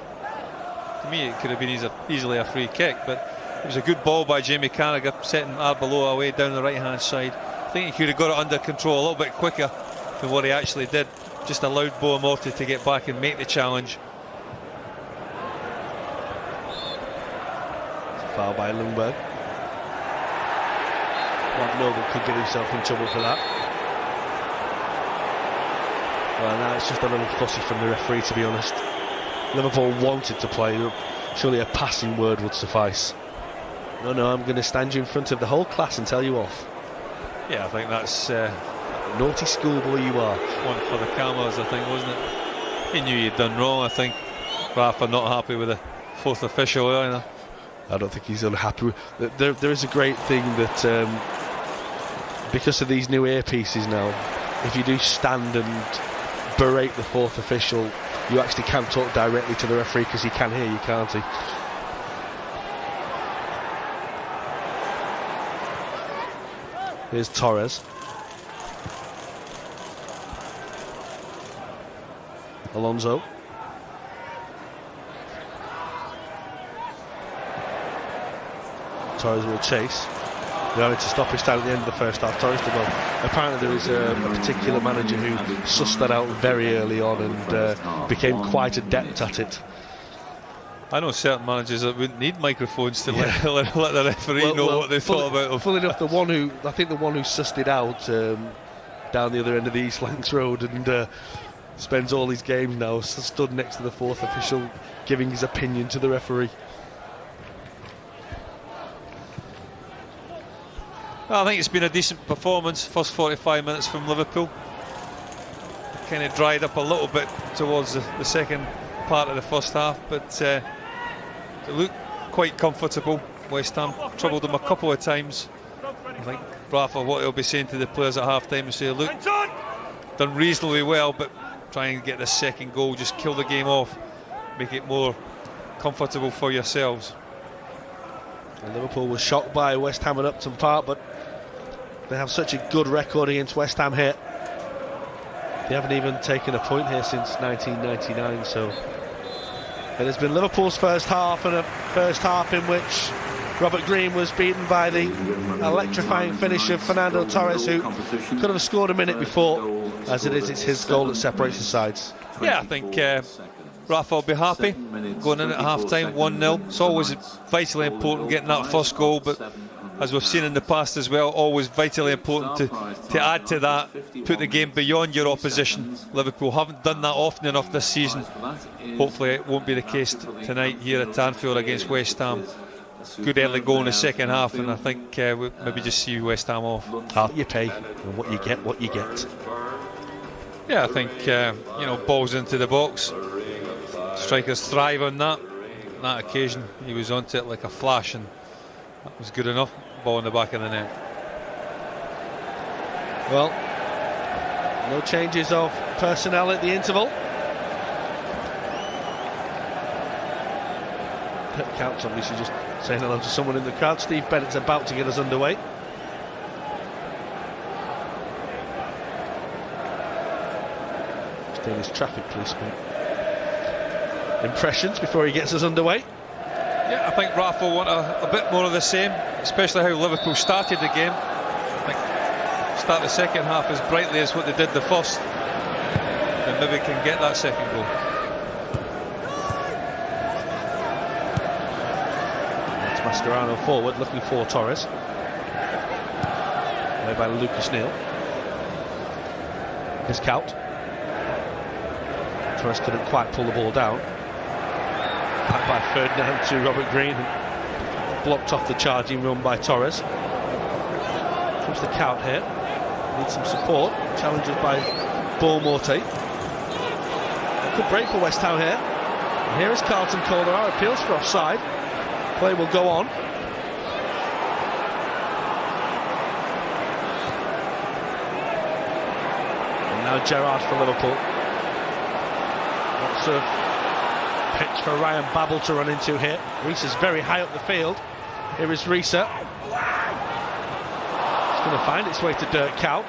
me it could have been easily a free kick, but it was a good ball by Jamie Carragher, setting Arbeloa away down the right hand side. I think he could have got it under control a little bit quicker than what he actually did. Just allowed Boa Morte to get back and make the challenge. It's a foul by Ljungberg. Noble could get himself in trouble for that. Well, now it's just a little fussy from the referee, to be honest. Liverpool wanted to play. Surely a passing word would suffice. No, I'm going to stand you in front of the whole class and tell you off. Yeah, I think that's naughty schoolboy you are. One for the cameras, I think, wasn't it? He knew he'd done wrong. I think Rafa not happy with the fourth official either. I don't think he's unhappy with. There is a great thing that because of these new earpieces now, if you do stand and berate the fourth official, you actually can talk directly to the referee because he can hear you, can't he? Here's Torres. Alonso. Torres will chase. They're having to stop his time at the end of the first half. Torres did well. Apparently there is a particular manager who sussed that out very early on and became quite adept at it. I know certain managers that wouldn't need microphones to let the referee know what they thought about them. Full enough, the one who sussed it out down the other end of the East Lancs Road and spends all his games now stood next to the fourth official giving his opinion to the referee. Well, I think it's been a decent performance, first 45 minutes from Liverpool. Kind of dried up a little bit towards the second part of the first half, but it looked quite comfortable. West Ham troubled them a couple of times. I think Rafa, what he'll be saying to the players at half time, is say, look, done reasonably well, but try and get the second goal, just kill the game off, make it more comfortable for yourselves. And Liverpool was shocked by West Ham at Upton Park, but they have such a good record against West Ham here. They haven't even taken a point here since 1999, so it has been Liverpool's first half, and a first half in which Robert Green was beaten by the electrifying finish of Fernando Torres, who could have scored a minute before. As it is, it's his goal that separates the sides. Yeah, I think Rafa will be happy going in at half-time, 1-0. It's always vitally important getting that first goal, but as we've seen in the past as well, always vitally important to add to that, put the game beyond your opposition. Liverpool haven't done that often enough this season. Hopefully it won't be the case tonight here at Anfield against West Ham. Good early goal in the second half, and I think we'll maybe just see West Ham off. How you pay and what you get, what you get. Yeah, I think balls into the box. Strikers thrive on that. On that occasion, he was onto it like a flash, and that was good enough. Ball in the back of the net. Well, no changes of personnel at the interval. Count's obviously just saying hello to someone in the crowd. Steve Bennett's about to get us underway. Just doing his traffic policeman impressions before he gets us underway. Yeah, I think Rafa will want a bit more of the same, especially how Liverpool started the game. I think start the second half as brightly as what they did the first, and maybe can get that second goal. It's Mascherano forward, looking for Torres. Played by Lucas Neill. Here's Kuijt. Torres couldn't quite pull the ball down. Back by Ferdinand to Robert Green, blocked off the charging run by Torres. Comes the Kuijt here. Needs some support. Challenges by Boa Morte. Good break for West Ham here. And here is Carlton Cole. There are appeals for offside. Play will go on. And now Gerrard for Liverpool. Lots of pitch for Ryan Babel to run into here. Riise is very high up the field. Here is Riise. It's going to find its way to Kuijt.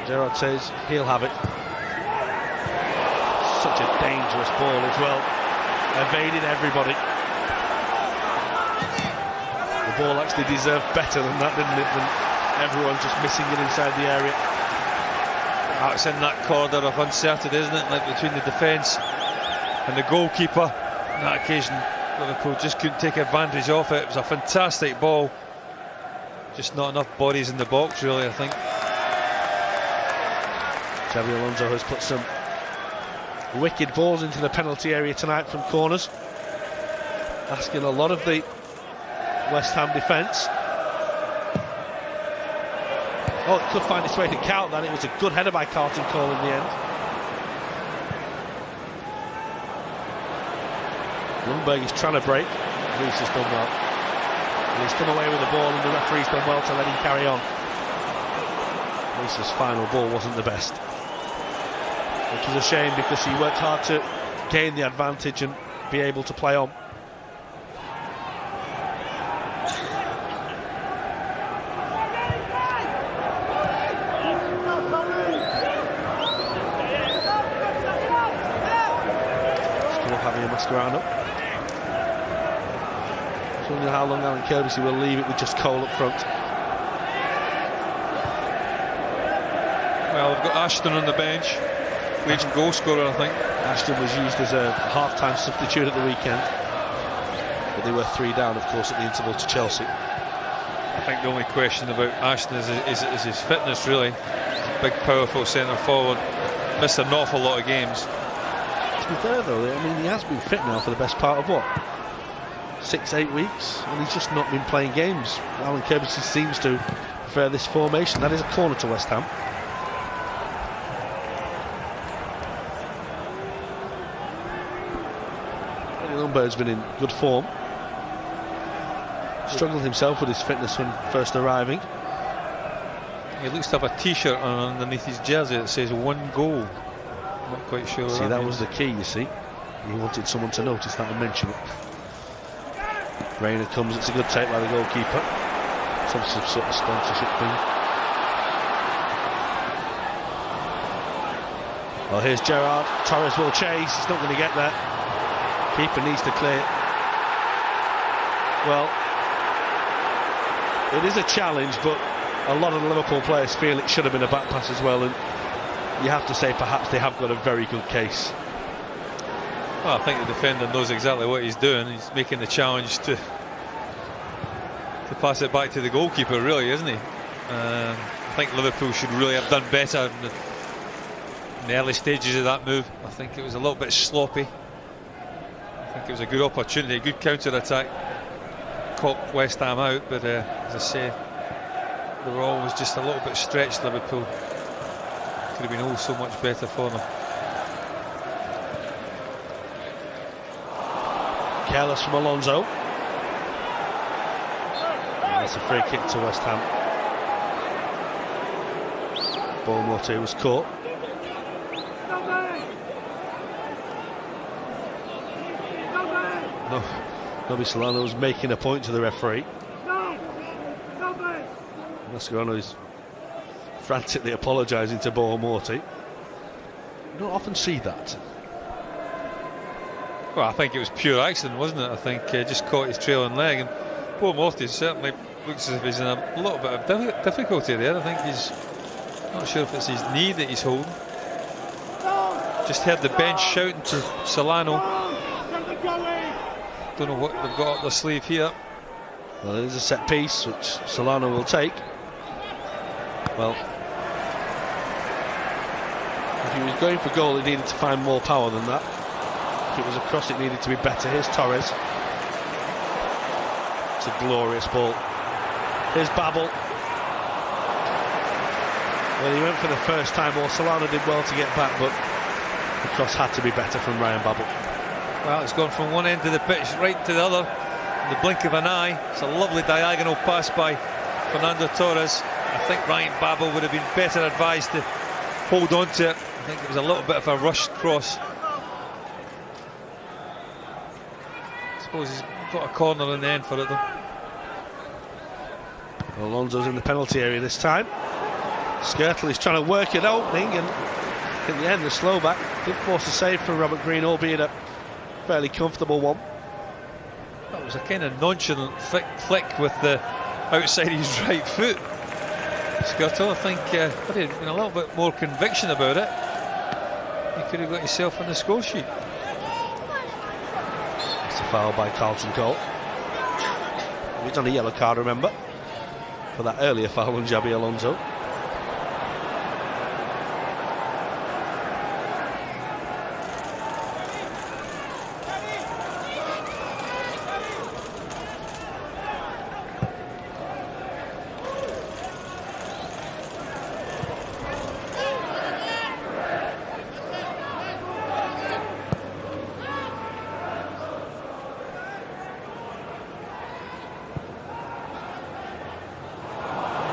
Gerrard says he'll have it. Such a dangerous ball as well. Evaded everybody. The ball actually deserved better than that, didn't it? Than everyone just missing it inside the area. It's in that corridor of uncertainty, isn't it? Like between the defence and the goalkeeper. On that occasion, Liverpool just couldn't take advantage of it. It was a fantastic ball. Just not enough bodies in the box, really, I think. Xabi Alonso has put some wicked balls into the penalty area tonight from corners, asking a lot of the West Ham defence. Oh, it could find its way to Kuijt then. It was a good header by Carlton Cole in the end. Ljungberg is trying to break. Riise has done well. And he's come away with the ball and the referee's done well to let him carry on. Riise's final ball wasn't the best, which was a shame because he worked hard to gain the advantage and be able to play on. Still having Mascherano. I wonder how long Alan Curbishley will leave it with just Cole up front. Well, we've got Ashton on the bench. Legion goal scorer, I think. Ashton was used as a half-time substitute at the weekend, but they were 3 down, of course, at the interval to Chelsea. I think the only question about Ashton is his fitness, really. He's a big, powerful centre forward. Missed an awful lot of games. To be fair, though, I mean, he has been fit now for the best part of what? 6-8 weeks, and he's just not been playing games. Alan Curbishley seems to prefer this formation. That is a corner to West Ham. Ljungberg's been in good form. Struggled himself with his fitness when first arriving. He looks to have a t-shirt on underneath his jersey that says 1 goal. Not quite sure. See, that was the key, you see. He wanted someone to notice that and mention it. Reina comes, it's a good take by the goalkeeper. Some sort of sponsorship thing. Well, here's Gerrard. Torres will chase. He's not going to get there. Keeper needs to clear. Well, it is a challenge, but a lot of the Liverpool players feel it should have been a back pass as well, and you have to say perhaps they have got a very good case. Well, I think the defender knows exactly what he's doing. He's making the challenge to pass it back to the goalkeeper, really, isn't he? I think Liverpool should really have done better in the early stages of that move. I think it was a little bit sloppy. I think it was a good opportunity, a good counter-attack. Caught West Ham out, but as I say, they were always just a little bit stretched, Liverpool. Could have been all so much better for them. Careless from Alonso. And it's a free kick to West Ham. Boa Morte was caught. No, Nobby Solano was making a point to the referee. Mascherano is frantically apologising to Boa Morte. You don't often see that. Well, I think it was pure accident, wasn't it? I think just caught his trailing leg, and Boa Morte certainly looks as if he's in a little bit of difficulty there. I think he's not sure if it's his knee that he's holding. Just heard the bench shouting to Solano. Don't know what they've got up their sleeve here. Well, there's a set piece which Solano will take. Well, if he was going for goal, he needed to find more power than that. If it was a cross, it needed to be better. Here's Torres. It's a glorious ball. Here's Babel. Well, he went for the first time. Well, Solano did well to get back, but the cross had to be better from Ryan Babel. Well, it's gone from one end of the pitch right to the other in the blink of an eye. It's a lovely diagonal pass by Fernando Torres. I think Ryan Babel would have been better advised to hold on to it. I think it was a little bit of a rushed cross. I suppose he's got a corner in the end for it though. Alonso's in the penalty area this time. Škrtel is trying to work an opening, and in the end the slow back did force a save from Robert Green, albeit a fairly comfortable one. That was a kind of nonchalant flick with the outside of his right foot. Škrtel, I think, if he had been a little bit more conviction about it, you could have got yourself on the score sheet. It's a foul by Carlton Cole. He's on a yellow card, remember, for that earlier foul on Xabi Alonso.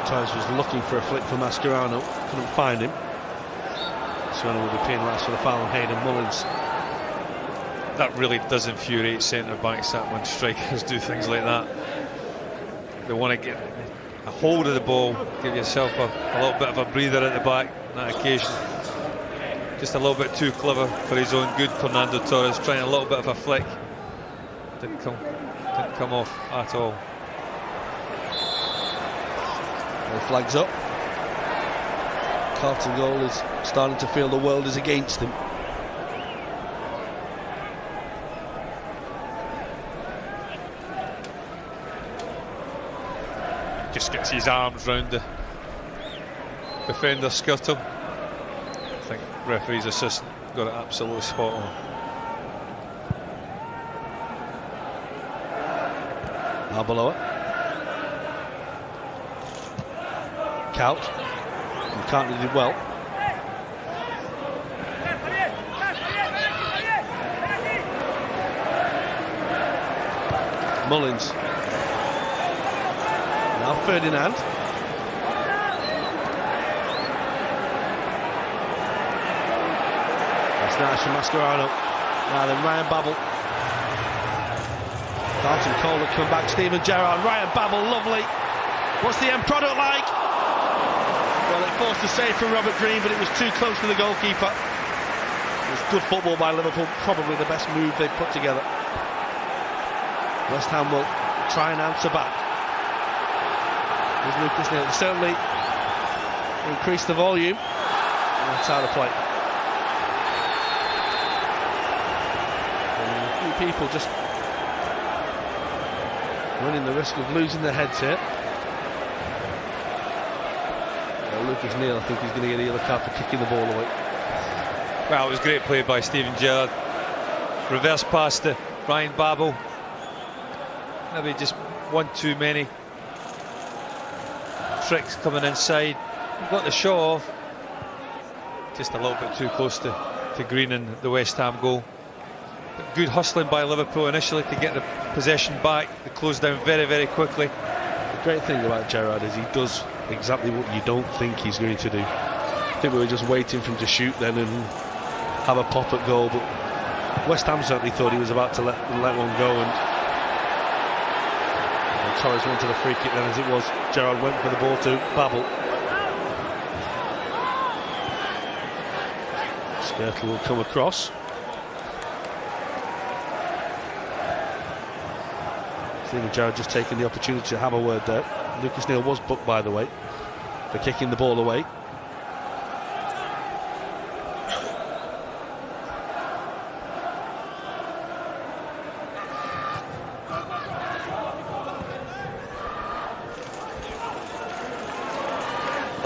Torres was looking for a flick for Mascherano, couldn't find him. Solano will be penalised for the foul on Hayden Mullins. That really does infuriate centre backs, that when strikers do things like that. They want to get a hold of the ball, give yourself a little bit of a breather at the back on that occasion. Just a little bit too clever for his own good, Fernando Torres, trying a little bit of a flick. Didn't come off at all. The flags up. Carlton Cole is starting to feel the world is against him. Just gets his arms round the defender, Škrtel. I think referee's assistant got it absolutely spot on. Arbeloa. Count. McCartney did well. Mullins. Now Ferdinand. That's nice from Mascherano. Now then Ryan Babel. Carlton Cole had come back. Steven Gerrard. Ryan Babel, lovely. What's the end product like? Well, it forced a save from Robert Green, but it was too close to the goalkeeper. It was good football by Liverpool, probably the best move they've put together. West Ham will try and answer back. There's Lucas Neill. Certainly increase the volume. And that's out of play. And a few people just running the risk of losing their heads here. Lucas Neill, I think he's going to get a yellow card for kicking the ball away. Well, it was great play by Steven Gerrard. Reverse pass to Ryan Babel. Maybe just one too many tricks coming inside. He got the shot off. Just a little bit too close to Green and the West Ham goal. But good hustling by Liverpool initially to get the possession back. They closed down very, very quickly. The great thing about Gerrard is he does exactly what you don't think he's going to do. I think we were just waiting for him to shoot then and have a pop at goal, but West Ham certainly thought he was about to let one go, and Torres wanted a free kick then. As it was, Gerrard went for the ball to Babel. Škrtel will come across. Steven Gerrard just taking the opportunity to have a word there. Lucas Neill was booked, by the way, for kicking the ball away.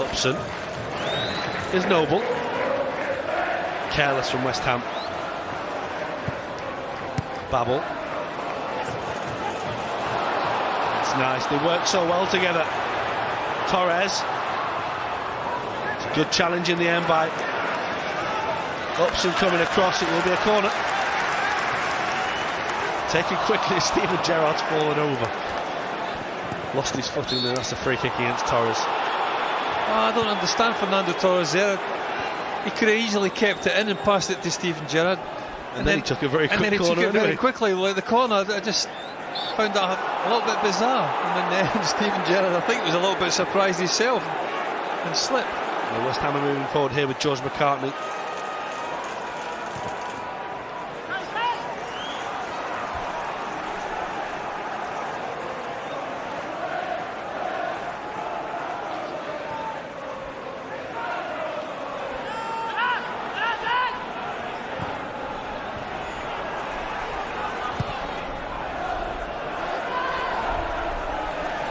Upson. Here's Noble. Careless from West Ham. Babel. It's nice, they work so well together. Torres. It's a good challenge in the end by Upson coming across. It will be a corner. Taken quickly, Steven Gerrard's fallen over. Lost his footing, and that's a free kick against Torres. I don't understand Fernando Torres there. He could have easily kept it in and passed it to Steven Gerrard. And then he took a very quick corner. And then he took it very quickly, like the corner. I just found that a little bit bizarre. And then Steven Gerrard, I think, was a little bit surprised himself and slipped. And West Ham are moving forward here with George McCartney.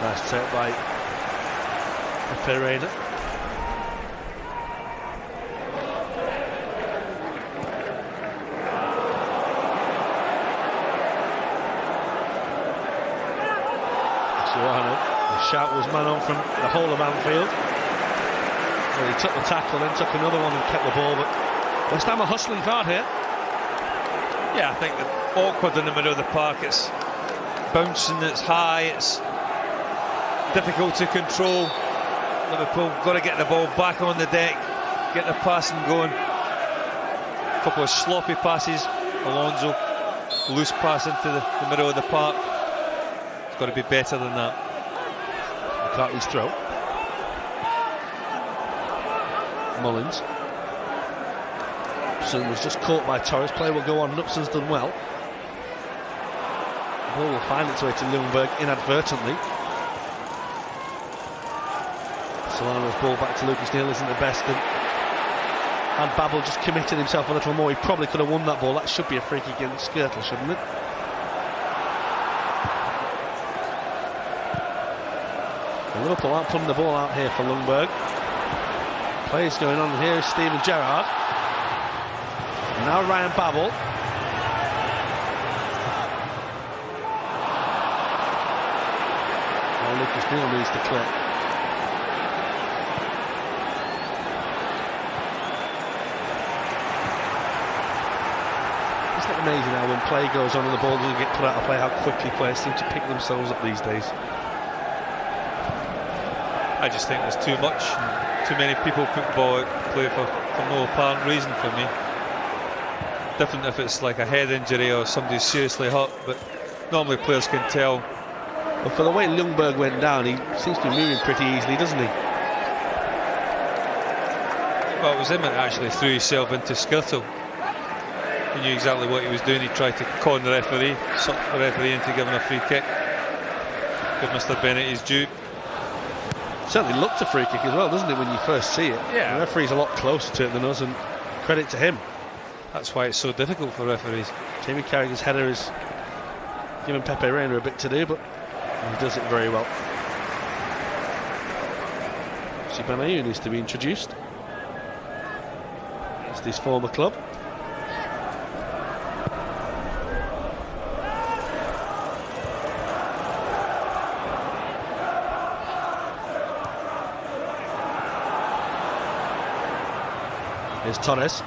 Nice set by Reina. Solano. The shout was man on from the whole of Anfield. Well, he took the tackle, then took another one and kept the ball. But West Ham are hustling hard here. Yeah, I think they're awkward in the middle of the park. It's bouncing, it's high, it's difficult to control. Liverpool got to get the ball back on the deck, get the passing going. A couple of sloppy passes. Alonso, loose pass into the middle of the park. It's got to be better than that. McCartney's throw. Mullins. Upson was just caught by Torres. Play will go on, and Upson's done well. The ball will find its way to Ljungberg inadvertently. Solano's ball back to Lucas Neill isn't the best, and Babel just committed himself a little more. He probably could have won that ball. That should be a free kick against Škrtel, shouldn't it? And Liverpool aren't putting the ball out here for Ljungberg. Plays going on here is Steven Gerrard. And now Ryan Babel. Oh, Lucas Neill needs to clear. Amazing how when play goes on and the ball doesn't get put out of play, how quickly players seem to pick themselves up these days. I just think there's too much, too many people put the ball out play for no apparent reason for me. Different if it's like a head injury or somebody's seriously hurt, but normally players can tell. But for the way Ljungberg went down, he seems to be moving pretty easily, doesn't he? Well, it was him that actually threw himself into Škrtel. He knew exactly what he was doing. He tried to con the referee, suck the referee into giving a free kick. Give Mr. Bennett his due. Certainly looked a free kick as well, doesn't it, when you first see it? Yeah. The referee's a lot closer to it than us, and credit to him. That's why it's so difficult for referees. Jamie Carragher's header is giving Reina a bit to do, but he does it very well. See, Benayoun needs to be introduced. It's his former club. Here's Torres.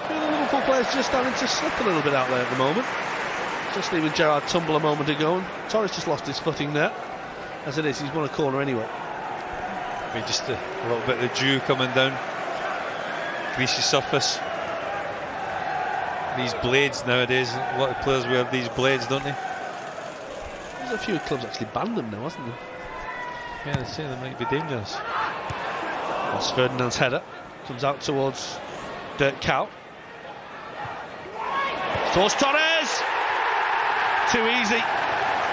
The Liverpool players just starting to slip a little bit out there at the moment. Just leaving Gerrard tumble a moment ago, and Torres just lost his footing there. As it is, he's won a corner anyway. I mean, just a little bit of the dew coming down. Greasy surface. These blades nowadays, a lot of players wear these blades, don't they? There's a few clubs actually banned them now, hasn't there? Yeah, they say they might be dangerous. That's Ferdinand's header. Comes out towards Dirk Kuyt. Towards Torres! Too easy.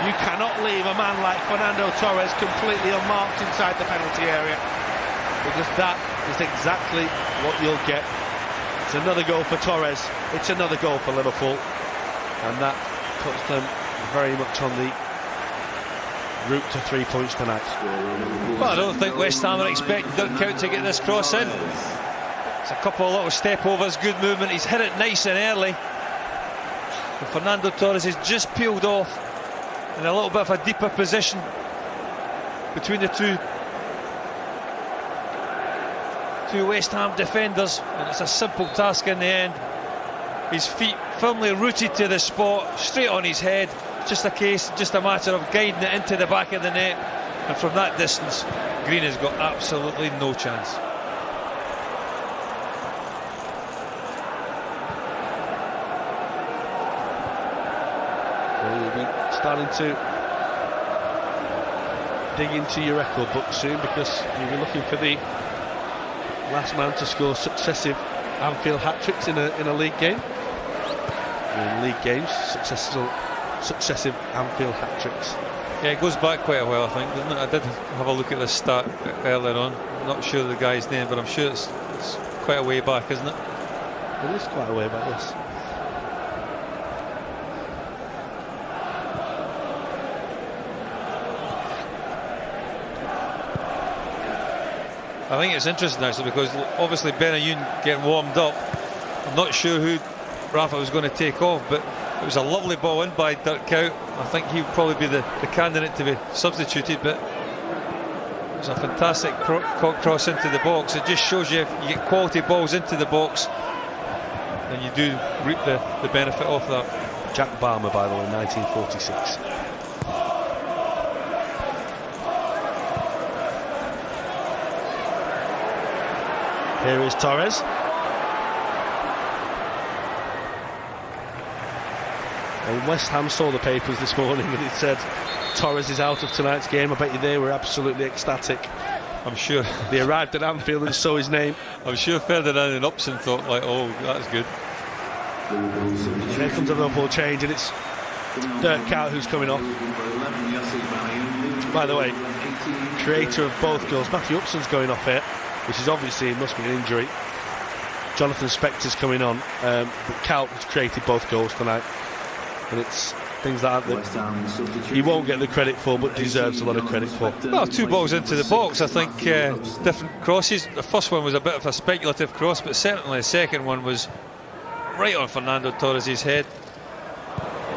You cannot leave a man like Fernando Torres completely unmarked inside the penalty area, because that is exactly what you'll get. It's another goal for Torres. It's another goal for Liverpool. And that puts them very much on the route to 3 points tonight. Well, I don't think West Ham are expecting Dirk Kuyt to get this cross in. It's a couple of little step overs, good movement. He's hit it nice and early. And Fernando Torres has just peeled off in a little bit of a deeper position between the two West Ham defenders, and it's a simple task in the end. His feet firmly rooted to the spot, straight on his head. Just a matter of guiding it into the back of the net, and from that distance Green has got absolutely no chance. Well, you'll be starting to dig into your record book soon, because you'll be looking for the last man to score successive Anfield hat-tricks in a league game. In league games, successive Anfield hat-tricks. Yeah, it goes back quite a while, I think, doesn't it? I did have a look at this stat earlier on. I'm not sure of the guy's name, but I'm sure it's quite a way back, isn't it? It is quite a way back, yes. I think it's interesting actually, because obviously Benayoun getting warmed up. I'm not sure who Rafa was going to take off, but it was a lovely ball in by Dirk Kuyt. I think he would probably be the candidate to be substituted, but it was a fantastic cross into the box. It just shows you, if you get quality balls into the box, then you do reap the benefit of that. Jack Barmer, by the way, 1946. Here is Torres. And West Ham saw the papers this morning and it said Torres is out of tonight's game. I bet you they were absolutely ecstatic. I'm sure they arrived at Anfield and saw his name. I'm sure Ferdinand and Upson thought, like, oh, that's good. Here comes a Liverpool change, and it's Dirk Kuyt who's coming off. By the way, creator of both goals, Matthew Upson's going off here, which is obviously, must be an injury. Jonathan Spector's coming on, but Kuyt has created both goals tonight, and it's things like that he won't get the credit for, but deserves a lot of credit for. Well, two balls into the box, I think, different crosses. The first one was a bit of a speculative cross, but certainly the second one was right on Fernando Torres' head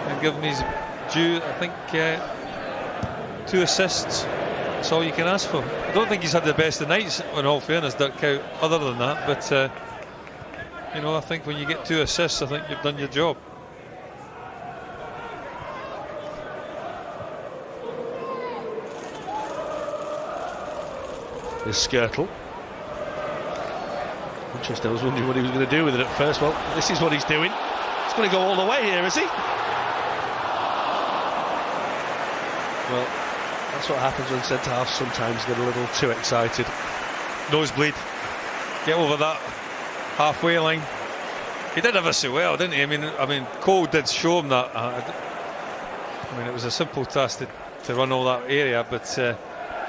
and give him his due. I think 2 assists, that's all you can ask for. I don't think he's had the best of nights, in all fairness, Dirk Kuyt, other than that, but you know, I think when you get 2 assists, I think you've done your job. Is Škrtel. Interesting, I was wondering what he was going to do with it at first. Well, this is what he's doing. He's going to go all the way here, is he? Well, that's what happens when centre-halves sometimes get a little too excited. Nosebleed. Get over that halfway line. He did ever so well, didn't he? I mean, Cole did show him that. I mean, it was a simple task to run all that area, but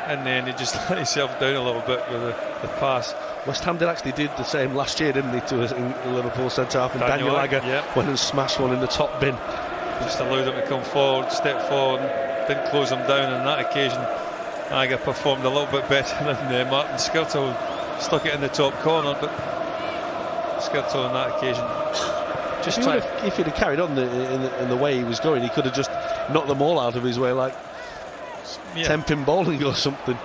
in the end he just let himself down a little bit with the pass. West Ham did actually do the same last year, didn't they, to a Liverpool centre-half, and Daniel Agger went and smashed one in the top bin. Just allowed him to come forward, step forward, didn't close him down on that occasion. Agger performed a little bit better than Martin Škrtel, stuck it in the top corner, but Škrtel on that occasion just tried. If he'd have carried on in the way he was going, he could have just knocked them all out of his way, like 10-pin bowling or something.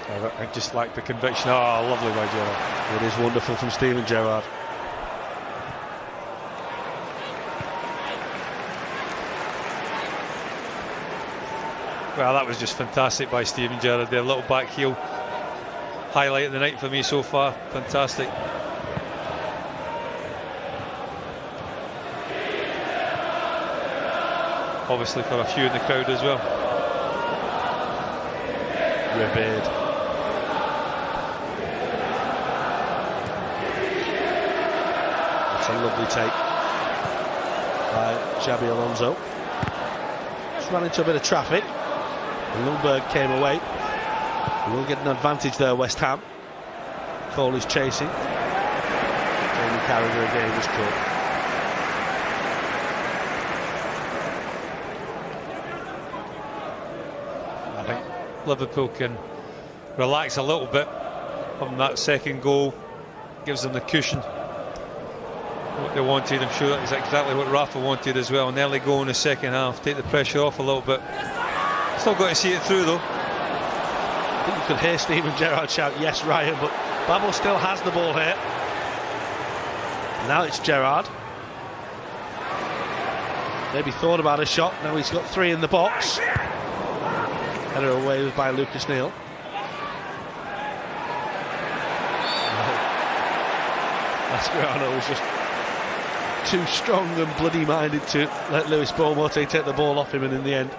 I just like the conviction. Oh, lovely by Gerrard. It is wonderful from Steven Gerrard. Well, that was just fantastic by Steven Gerrard. Their little back heel highlight of the night for me so far. Fantastic. Obviously for a few in the crowd as well. Revered. That's a lovely take by Xabi Alonso. Just ran into a bit of traffic. Ljungberg came away. We'll get an advantage there, West Ham. Cole is chasing. Jamie Carragher again was caught. Liverpool can relax a little bit from that second goal, gives them the cushion what they wanted. I'm sure that's exactly what Rafa wanted as well. An early goal in the second half, take the pressure off a little bit. Still got to see it through though. I think you could hear Steven Gerrard shout yes Ryan, but Babel still has the ball here. Now it's Gerrard. Maybe thought about a shot, now he's got 3 in the box. Header away by Lucas Neill. Mascherano was just too strong and bloody minded to let Boa Morte take the ball off him, and in the end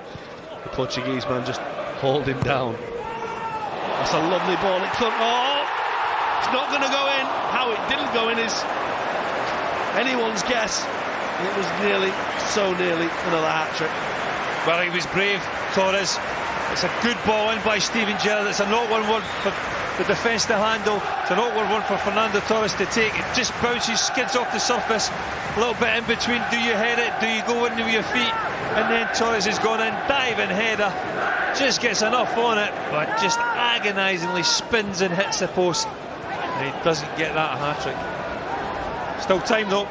the Portuguese man just hauled him down. That's a lovely ball. It could. Oh, it's not going to go in. How it didn't go in is anyone's guess. It was nearly, so nearly another hat-trick. Well, he was brave, Torres. It's a good ball in by Steven Gerrard. It's an awkward one for the defence to handle. It's an awkward one for Fernando Torres to take. It just bounces, skids off the surface. A little bit in between. Do you head it? Do you go in with your feet? And then Torres has gone in, diving header. Just gets enough on it, but just agonisingly spins and hits the post. And he doesn't get that hat-trick. Still time though.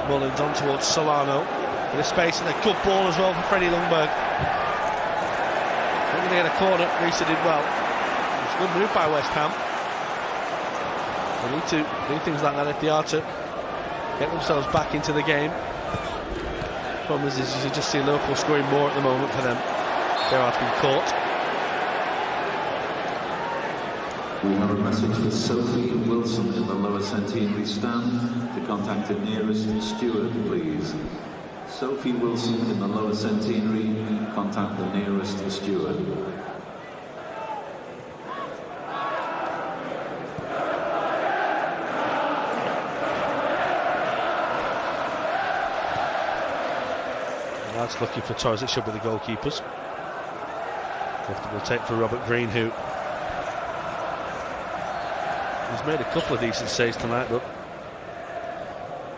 Mullins on towards Solano in a space, and a good ball as well for Freddie Ljungberg. They're going to get a corner. Riise did well. It's a good move by West Ham. They need to do things like that if they are to get themselves back into the game. Problem is you just see Liverpool scoring more at the moment for them. Gerrard's been caught. We have a message for Sophie Wilson in the lower centenary stand to contact the nearest steward, please. Sophie Wilson in the lower centenary, contact the nearest steward. That's looking for Torres. It should be the goalkeepers. Comfortable take for Robert Green, who he's made a couple of decent saves tonight, but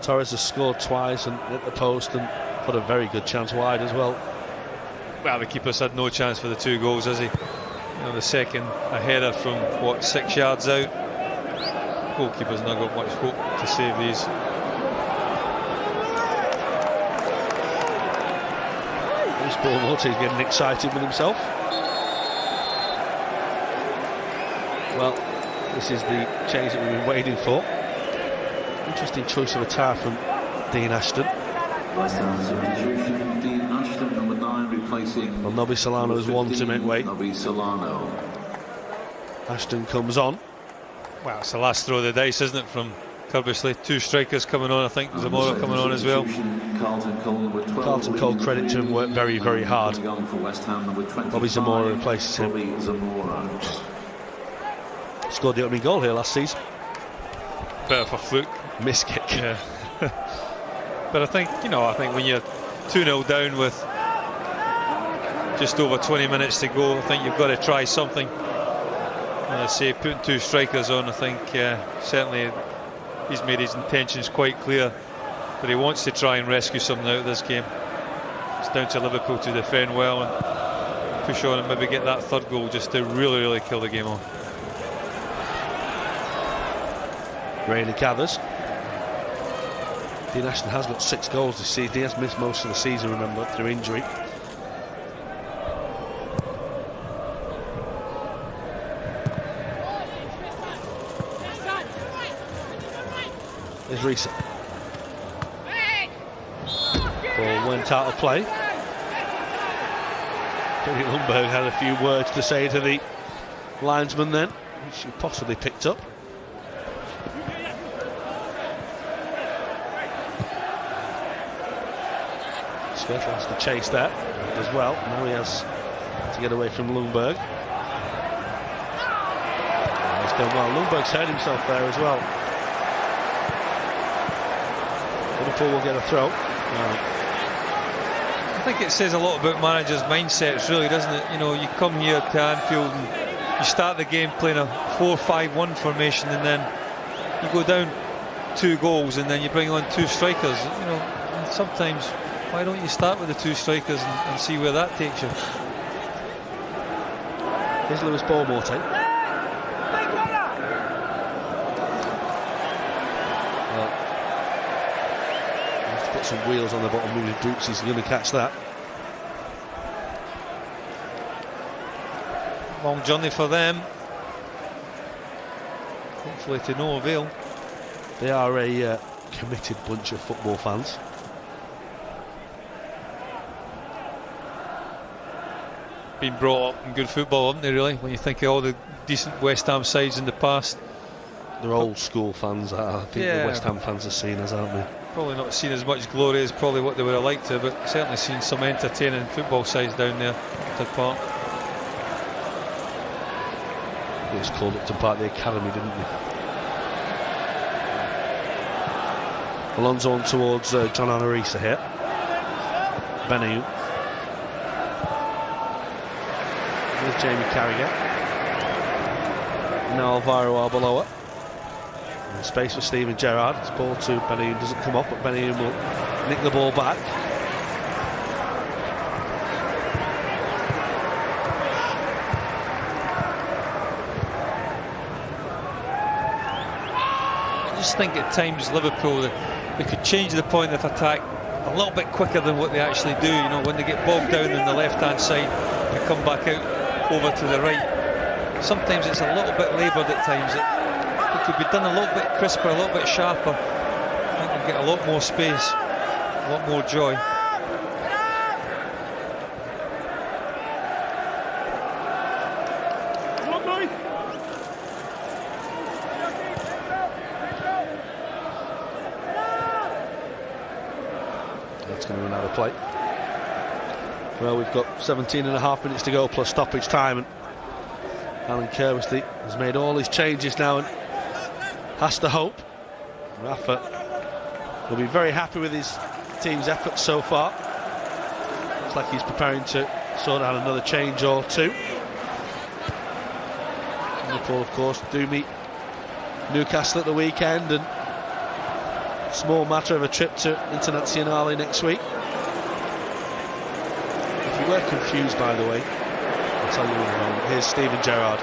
Torres has scored twice and hit the post and put a very good chance wide as well. Well, the keeper's had no chance for the 2 goals, has he? You know, the second, a header from, what, 6 yards out. Goalkeeper's not got much hope to save these. Boa Morte is getting excited with himself. Well, this is the change that we've been waiting for. Interesting choice of attire from Dean Ashton. West Ham substitution, Dean Ashton, number 9, replacing... Well, Nobby Solano has won to make way. Nobby Solano. Ashton comes on. Well, it's the last throw of the dice, isn't it, from Curbishley? 2 strikers coming on, I think. Zamora coming on as well. Carlton Cole, credit to him, worked very, very hard. Bobby Zamora replaces him. Scored the opening goal here last season. Bit of a fluke. Miss kick. Yeah. But I think when you're 2-0 down with just over 20 minutes to go, I think you've got to try something. And I say putting 2 strikers on, I think certainly he's made his intentions quite clear that he wants to try and rescue something out of this game. It's down to Liverpool to defend well and push on and maybe get that 3rd goal just to really, really kill the game off. Reina gathers. Dean Ashton has got 6 goals this season. He has missed most of the season, remember, through injury. There's Riise. Ball went out of play. Ljungberg had a few words to say to the linesman then, which he possibly picked up. Škrtel has to chase that as well. Now he has to get away from Ljungberg. He's done well. Ljungberg's hurt himself there as well. Liverpool will get a throw. Right. think it says a lot about managers' mindsets, really, doesn't it? You know, you come here to Anfield and you start the game playing a 4-5-1 formation, and then you go down 2 goals, and then you bring on 2 strikers. You know, and sometimes why don't you start with the 2 strikers and see where that takes you? Here's Lewis Boa Morte. Well, you have to put some wheels on the bottom of his boots. He's going to catch that. Long journey for them. Hopefully to no avail. They are a committed bunch of football fans. Been brought up in good football, haven't they, really? When you think of all the decent West Ham sides in the past. They're old school fans, I think the West Ham fans are seen as, aren't they? Probably not seen as much glory as probably what they would have liked to, but certainly seen some entertaining football sides down there at Upton Park. It was called Upton Park the Academy, didn't they? Alonso on towards John Riise here. Benayoun. With Jamie Carragher. Now Alvaro Arbeloa. And space for Steven Gerrard. His ball to Benayoun doesn't come up, but Benayoun will nick the ball back. I just think at times Liverpool, they could change the point of attack a little bit quicker than what they actually do. You know, when they get bogged down on the left-hand side, they come back out over to the right. Sometimes it's a little bit laboured at times. It could be done a little bit crisper, a little bit sharper. I think we'll get a lot more space, a lot more joy. That's going to run out of play. Well, we've got 17.5 minutes to go plus stoppage time, and Alan Curbishley has made all his changes now and has to hope Rafa will be very happy with his team's efforts so far. Looks like he's preparing to sort out another change or two. Liverpool, of course, do meet Newcastle at the weekend, and small matter of a trip to Internazionale next week. If you were confused, by the way, I'll tell you in a moment. Here's Steven Gerrard.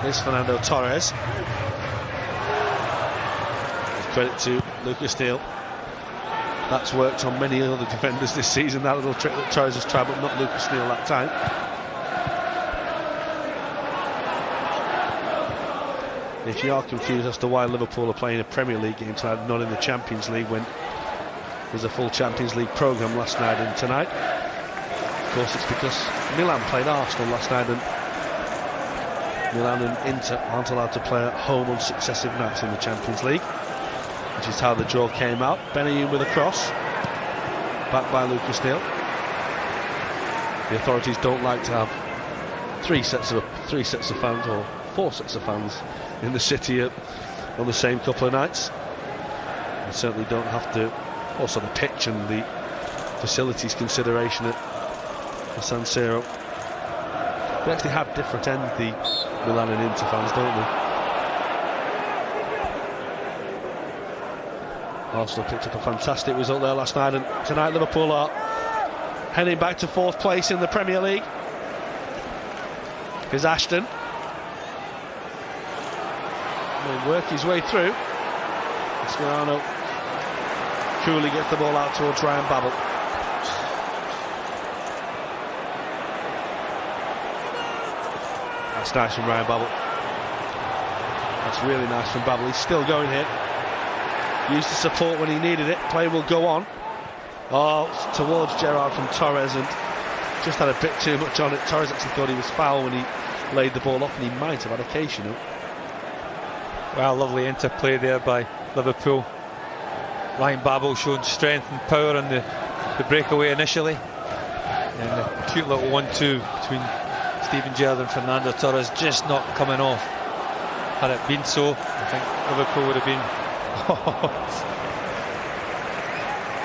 Here's Fernando Torres. With credit to Lucas Neill. That's worked on many other defenders this season, that little trick that Torres has tried, but not Lucas Neill that time. If you are confused as to why Liverpool are playing a Premier League game tonight, not in the Champions League, when there's a full Champions League programme last night and tonight, of course it's because Milan played Arsenal last night, and Milan and Inter aren't allowed to play at home on successive nights in the Champions League, which is how the draw came out. Benayoun with a cross, backed by Lucas Neill. The authorities don't like to have three sets of fans, or 4 sets of fans in the city on the same couple of nights. And certainly don't have to. Also the pitch and the facilities consideration at the San Siro. They actually have different ends, the Milan and Inter fans, don't they? Arsenal picked up a fantastic result there last night, and tonight Liverpool are heading back to 4th place in the Premier League. Here's Ashton. He'll work his way through. Mascherano coolly gets the ball out towards Ryan Babel. That's nice from Ryan Babel. That's really nice from Babel. He's still going here. Used the support when he needed it. Play will go on. Oh, towards Gerrard from Torres, and just had a bit too much on it. Torres actually thought he was foul when he laid the ball off, and he might have had occasion. Well, lovely interplay there by Liverpool. Ryan Babel showing strength and power in the breakaway initially, and the cute little 1-2 between Steven Gerrard and Fernando Torres just not coming off. Had it been so, I think Liverpool would have been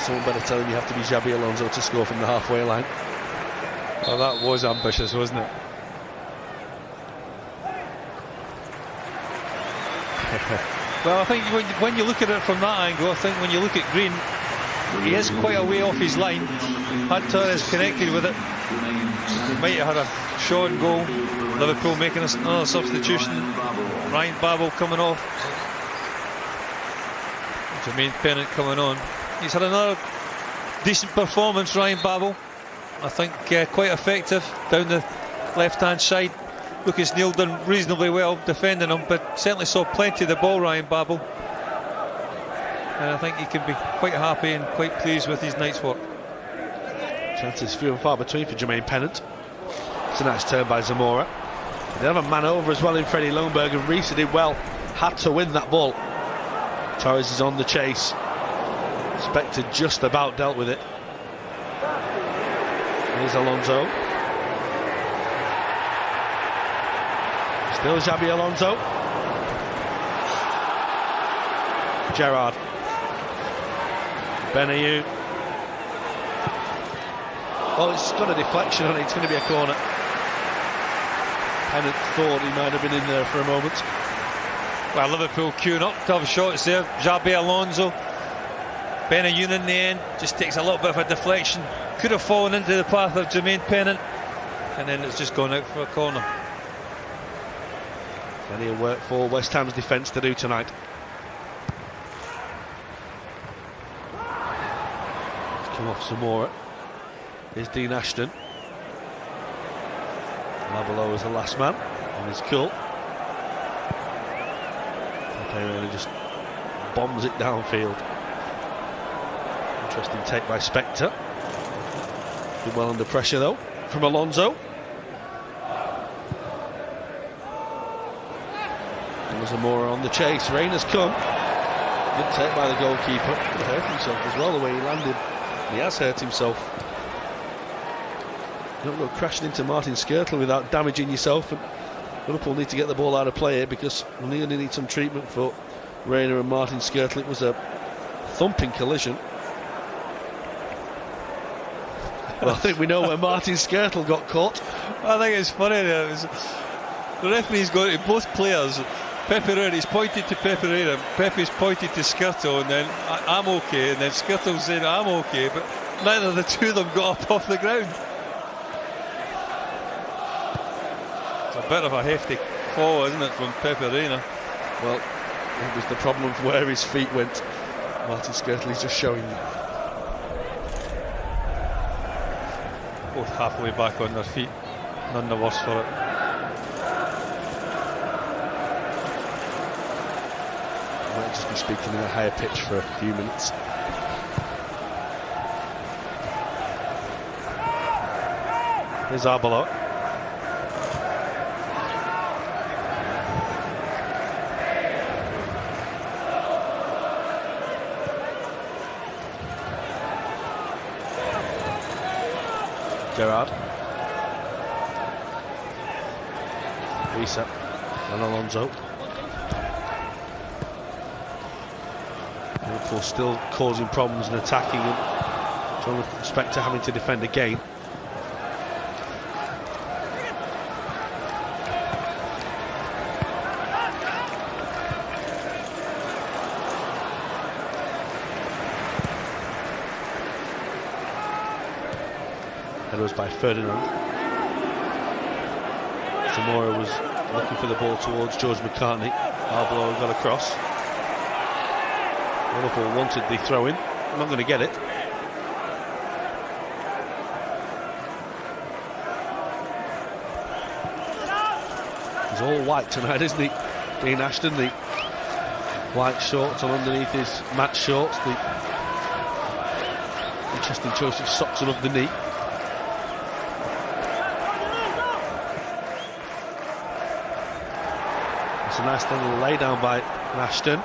Someone better tell him you have to be Xabi Alonso to score from the halfway line. Well, that was ambitious, wasn't it? Well, I think when you look at it from that angle, I think when you look at Green, he is quite a way off his line. Had Torres connected with it, he might have had a shot and goal. Liverpool making another substitution. Ryan Babel coming off. Jermaine Pennant coming on. He's had another decent performance, Ryan Babel. I think quite effective down the left-hand side. Lucas Neill done reasonably well defending him, but certainly saw plenty of the ball, Ryan Babel. And I think he can be quite happy and quite pleased with his night's work. Chances few and far between for Jermaine Pennant. It's a nice turn by Zamora. They have a man over as well in Freddie Ljungberg, and Riise did well. Had to win that ball. Torres is on the chase. Spector just about dealt with it. Here's Alonso. Still Xabi Alonso. Gerrard. Benayoun. Oh, it's got a deflection on it. It's going to be a corner. Pennant thought he might have been in there for a moment. Well, Liverpool queuing up to have shots there. Xabi Alonso. Benayoun in the end just takes a little bit of a deflection. Could have fallen into the path of Jermaine Pennant, and then it's just gone out for a corner. Plenty of work for West Ham's defence to do tonight. Let's come off Zamora. Here's Dean Ashton. Arbeloa is the last man, and he's cool. Reina just bombs it downfield. Interesting take by Spector. Did well under pressure though from Alonso. And Zamora on the chase. Reina's come. Good take by the goalkeeper. Could have hurt himself as well the way he landed. He has hurt himself. You don't go crashing into Martin Škrtel without damaging yourself. And Liverpool need to get the ball out of play here, because we really need some treatment for Reina and Martin Škrtel. It was a thumping collision. Well, I think we know where Martin Škrtel got caught. I think it's funny that the referee's gone to both players. Pepe Reina's pointed to Pepe Reina, Pepe's pointed to Škrtel, and then I'm okay, and then Škrtel's saying I'm okay, but neither of the two of them got up off the ground. It's a bit of a hefty fall, isn't it, from Pepe Reina? Well, it was the problem of where his feet went. Martin Škrtel is just showing you. Both halfway back on their feet, none the worse for it. I might just be speaking in a higher pitch for a few minutes. Here's Arbeloa. Gerrard. Riise and Alonso. Liverpool still causing problems and attacking, and John Spector having to defend again. That was by Ferdinand. Zamora was looking for the ball towards George McCartney. Arbeloa got across. Liverpool wanted the throw in. Not going to get it. He's all white tonight, isn't he? Dean Ashton, the white shorts on underneath his match shorts. The interesting choice of socks above the knee. It's a nice little lay down by Ashton.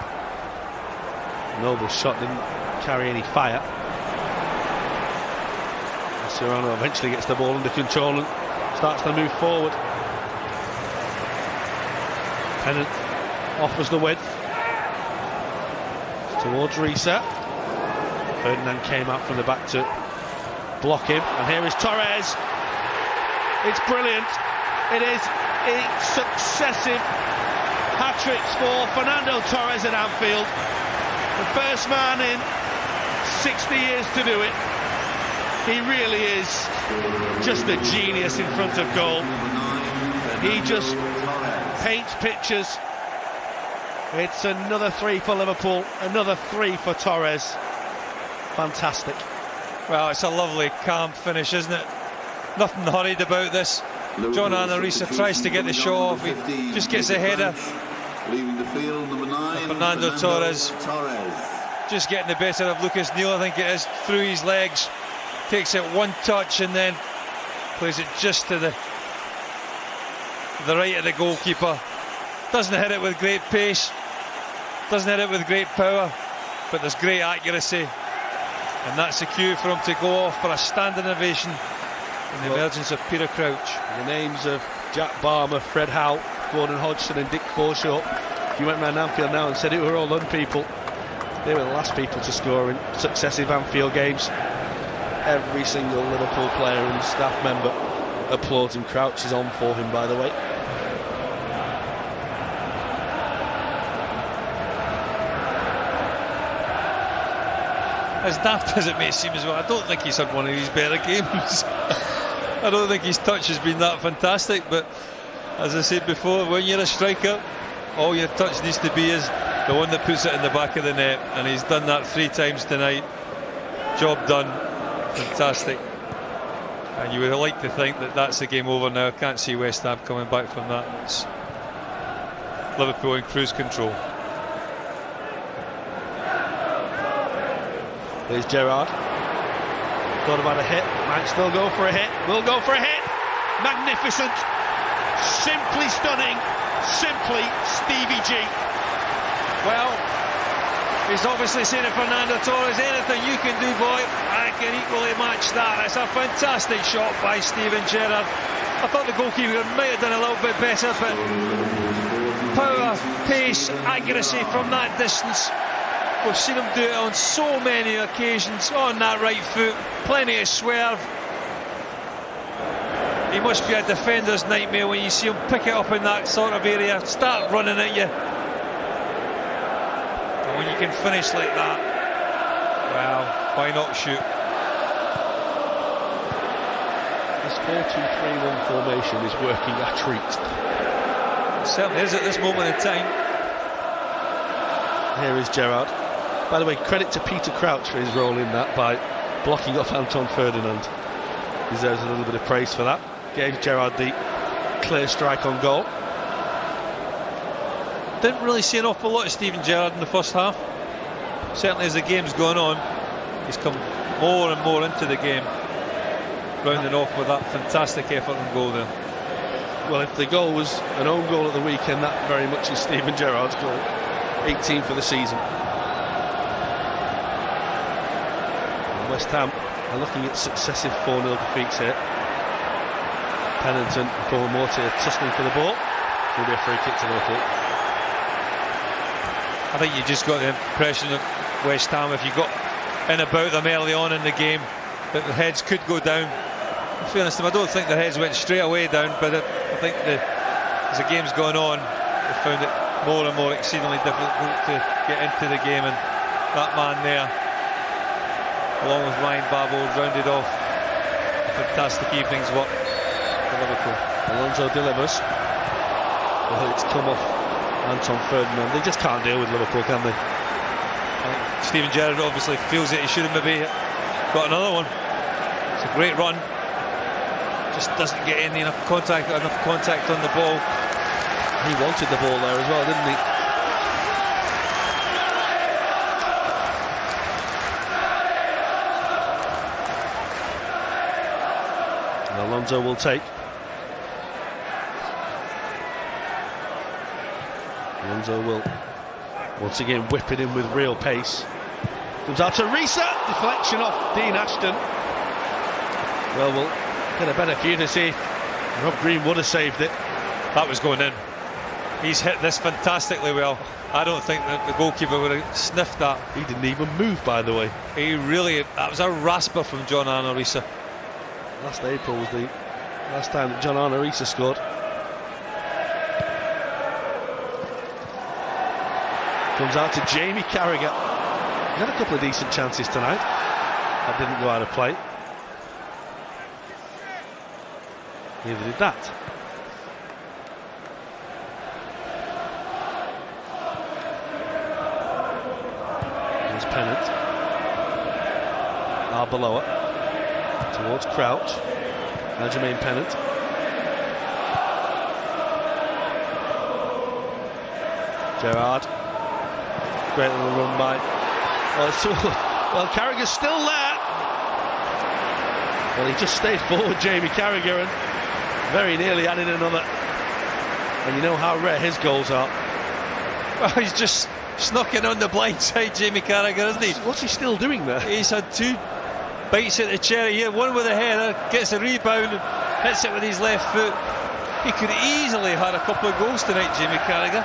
Noble's shot didn't carry any fire. Mascherano eventually gets the ball under control and starts to move forward. Pennant offers the width towards Riise. Ferdinand came out from the back to block him, and here is Torres. It's brilliant. It is a successive hat-tricks for Fernando Torres at Anfield. The first man in 60 years to do it. He really is just a genius in front of goal. He just paints pictures. It's another 3 for Liverpool, another 3 for Torres. Fantastic. Well, it's a lovely, calm finish, isn't it? Nothing hurried about this. John Riise tries to get the shot off. He just gets a header. Leaving the field, number 9, Fernando Torres just getting the better of Lucas Neill, I think it is, through his legs. Takes it one touch and then plays it just to the right of the goalkeeper. Doesn't hit it with great pace, doesn't hit it with great power, but there's great accuracy, and that's the cue for him to go off for a standing ovation in the emergence of Peter Crouch. The names of Jack Barmer, Fred Howe, Gordon Hodgson and Dick Forshaw. If you went round Anfield now and said it were all young people, they were the last people to score in successive Anfield games. Every single Liverpool player and staff member applauds, and Crouch is on for him, by the way. As daft as it may seem as well, I don't think he's had one of his better games. I don't think his touch has been that fantastic, but as I said before, when you're a striker, all your touch needs to be is the one that puts it in the back of the net, and he's done that 3 times tonight. Job done. Fantastic. And you would like to think that that's the game over now. I can't see West Ham coming back from that. It's Liverpool in cruise control. There's Gerrard. Thought about a hit. Might still go for a hit. Will go for a hit. Magnificent. Simply stunning. Simply Stevie G. Well, he's obviously saying to Fernando Torres, anything you can do, boy, I can equally match that. It's a fantastic shot by Steven Gerrard. I thought the goalkeeper might have done a little bit better, but power, pace, accuracy from that distance. We've seen him do it on so many occasions on that right foot. Plenty of swerve. He must be a defender's nightmare when you see him pick it up in that sort of area, start running at you. And when you can finish like that, well, why not shoot? This 4-2-3-1 formation is working a treat. It certainly is at this moment in time. Here is Gerrard. By the way, credit to Peter Crouch for his role in that by blocking off Anton Ferdinand. Deserves a little bit of praise for that. Gave Gerrard the clear strike on goal. Didn't really see an awful lot of Steven Gerrard in the first half. Certainly as the game's gone on, he's come more and more into the game, rounding off with that fantastic effort and goal there. Well, if the goal was an own goal at the weekend, that very much is Steven Gerrard's goal. 18 for the season. And West Ham are looking at successive 4-0 defeats here. Pennant and Boa Morte are tussling for the ball. It's going to be a free kick to Liverpool. I think you just got the impression of West Ham, if you got in about them early on in the game, that the heads could go down. In fairness to them, I don't think the heads went straight away down, but I think as the game's gone on, they found it more and more exceedingly difficult to get into the game, and that man there, along with Ryan Babel, rounded off a fantastic evening's work for Liverpool. Alonso delivers. Well, it's come off Anton Ferdinand. They just can't deal with Liverpool, can they? I think Steven Gerrard obviously feels that he should have maybe got another one. It's a great run. Just doesn't get enough contact on the ball. He wanted the ball there as well, didn't he? And Alonso will take. Alonso will once again whip it in with real pace. Comes out to Riise. Deflection off Dean Ashton. Well, we'll get a better view to see if Rob Green would have saved it. That was going in. He's hit this fantastically well. I don't think that the goalkeeper would have sniffed that. He didn't even move, by the way. He really, that was a rasper from John Arne Riise. Last April was the last time that John Arne Riise scored. Comes out to Jamie Carragher. He had a couple of decent chances tonight. That didn't go out of play. Neither did that. Here's Pennant. Arbeloa towards Crouch. Now Jermaine Pennant. Gerrard. Great little run by. Well, Carragher's still there. Well, he just stayed forward, Jamie Carragher, and very nearly added another. And you know how rare his goals are. Well, he's just snuck in on the blind side, Jamie Carragher, isn't he? What's he still doing there? He's had two bites at the cherry here. One with a header, gets a rebound and hits it with his left foot. He could easily have had a couple of goals tonight, Jamie Carragher.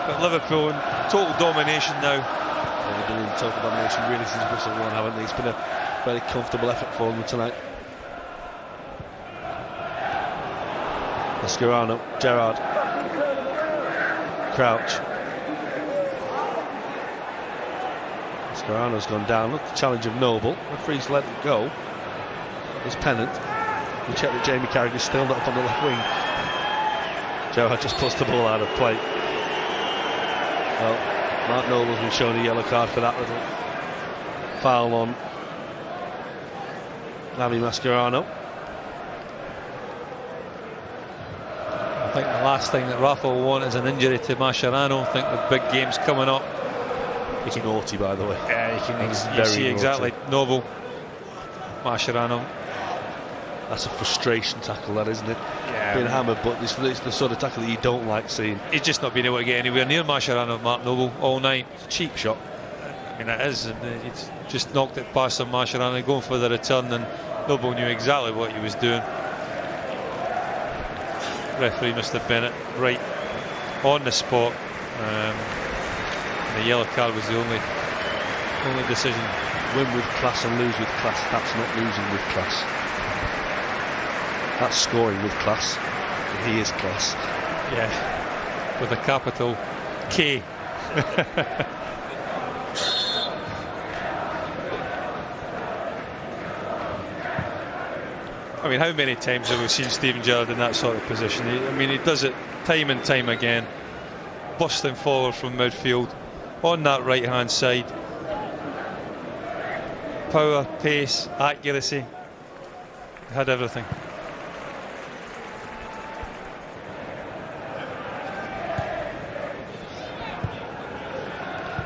But Liverpool in total domination now. Yeah, they've been in total domination really since whistle one, haven't they? It's been a very comfortable effort for them tonight. Mascherano, Gerrard, Crouch. Mascherano's gone down. Look, the challenge of Noble. Referee's let it go. There's Pennant. We check that Jamie Carragher's still not up on the left wing. Gerrard just puts the ball out of play. Well, Mark Noble's been shown a yellow card for that little foul on Xabi Mascherano. I think the last thing that Rafa will want is an injury to Mascherano. I think with big games coming up. It's naughty, by the way. Yeah, you can very see exactly. naughty. Noble, Mascherano. That's a frustration tackle, that, isn't it? Yeah, being hammered, but it's the sort of tackle that you don't like seeing. He's just not been able to get anywhere near Mascherano, Mark Noble, all night. It's a cheap shot. I mean, it is, and he's just knocked it past him, Mascherano, going for the return, and Noble knew exactly what he was doing. Referee Mr. Bennett right on the spot. The yellow card was the only decision. Win with class and lose with class. That's not losing with class. That's scoring with class. And he is class. Yeah, with a capital K. I mean, how many times have we seen Steven Gerrard in that sort of position? He does it time and time again, busting forward from midfield on that right hand side. Power, pace, accuracy, had everything.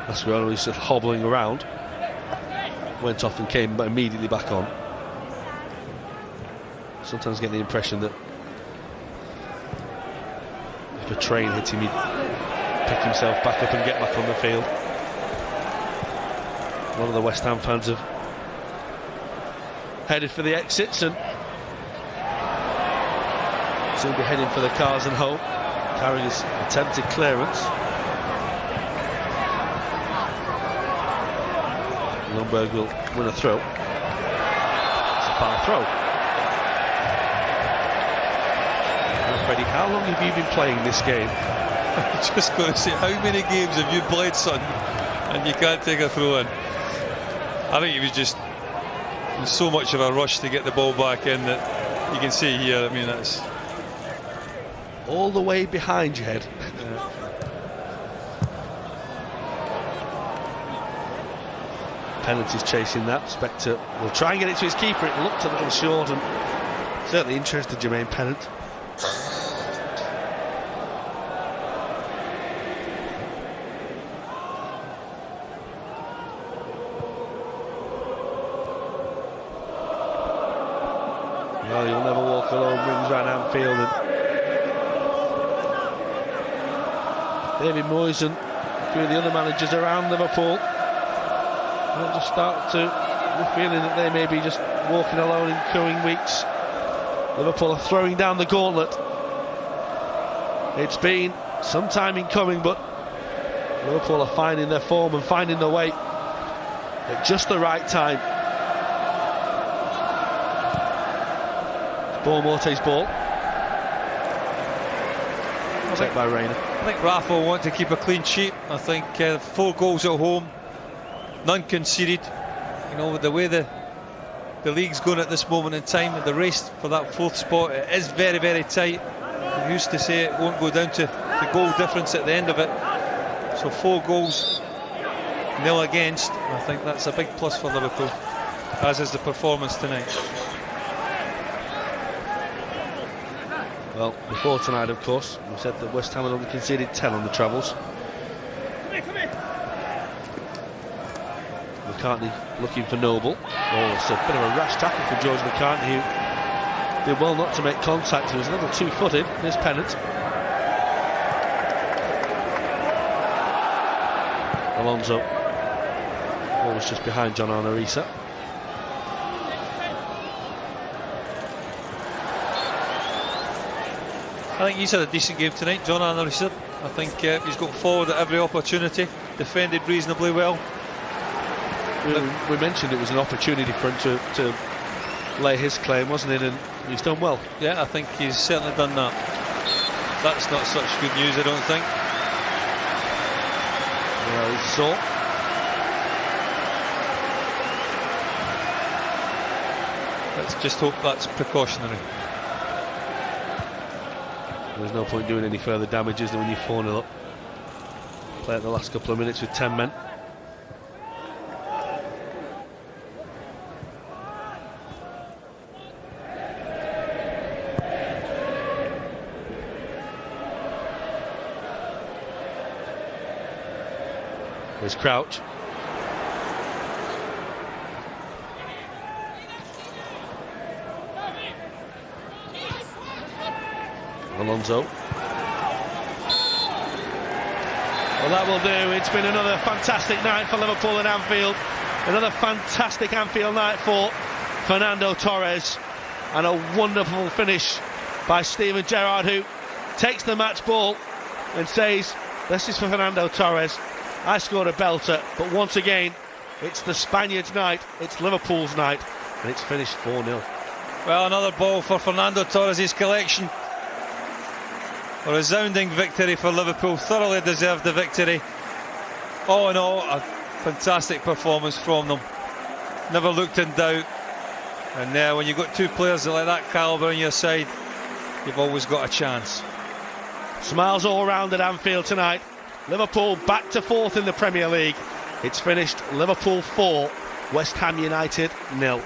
Mascherano was just hobbling around, went off and came immediately back on. Sometimes get the impression that if a train hits him, he'd pick himself back up and get back on the field. A lot of the West Ham fans have headed for the exits and soon be heading for the cars and home. Carragher's attempted clearance. Ljungberg will win a throw. It's a far throw. Freddie, how long have you been playing this game? I'm just going to say, how many games have you played, son? And you can't take a throw in. I think he was just in so much of a rush to get the ball back in that you can see here. I mean, that's all the way behind your head. Yeah. Pennant is chasing that. Spector will try and get it to his keeper. It looked a little short and certainly interested Jermaine Pennant. Well, you'll never walk alone, rings around Anfield, and David Moyes and a few of the other managers around Liverpool will just start to the feeling that they may be just walking alone in coming weeks. Liverpool are throwing down the gauntlet. It's been some time in coming, but Liverpool are finding their form and finding their way at just the right time. Boa Morte's ball. Taken by Reina. I think Rafa will want to keep a clean sheet. I think 4 goals at home, none conceded. You know, with the way the league's going at this moment in time, the race for that 4th spot, it is very, very tight. We used to say it won't go down to the goal difference at the end of it. So 4 goals, 0 against. I think that's a big plus for Liverpool, as is the performance tonight. Well, before tonight, of course, we said that West Ham had only conceded 10 on the travels. McCartney looking for Noble. Oh, it's a bit of a rash tackle from George McCartney, who did well not to make contact. He was a little two-footed. Here's Pennant. Alonso. Always just behind John Riise. I think he's had a decent game tonight, John Riise. I think he's got forward at every opportunity, defended reasonably well. We mentioned it was an opportunity for him to lay his claim, wasn't it? And he's done well. Yeah, I think he's certainly done that. That's not such good news, I don't think. Well, so let's just hope that's precautionary. There's no point doing any further damages than when you're 4-0 up. Play at the last couple of minutes with 10 men. There's Crouch. Alonso. Well, that will do. It's been another fantastic night for Liverpool at Anfield. Another fantastic Anfield night for Fernando Torres. And a wonderful finish by Steven Gerrard, who takes the match ball and says, this is for Fernando Torres. I scored a belter, but once again, it's the Spaniards' night, it's Liverpool's night, and it's finished 4-0. Well, another ball for Fernando Torres' collection. A resounding victory for Liverpool, thoroughly deserved the victory. All in all, a fantastic performance from them. Never looked in doubt. And when you've got 2 players like that calibre on your side, you've always got a chance. Smiles all round at Anfield tonight. Liverpool back to 4th in the Premier League. It's finished Liverpool 4, West Ham United 0.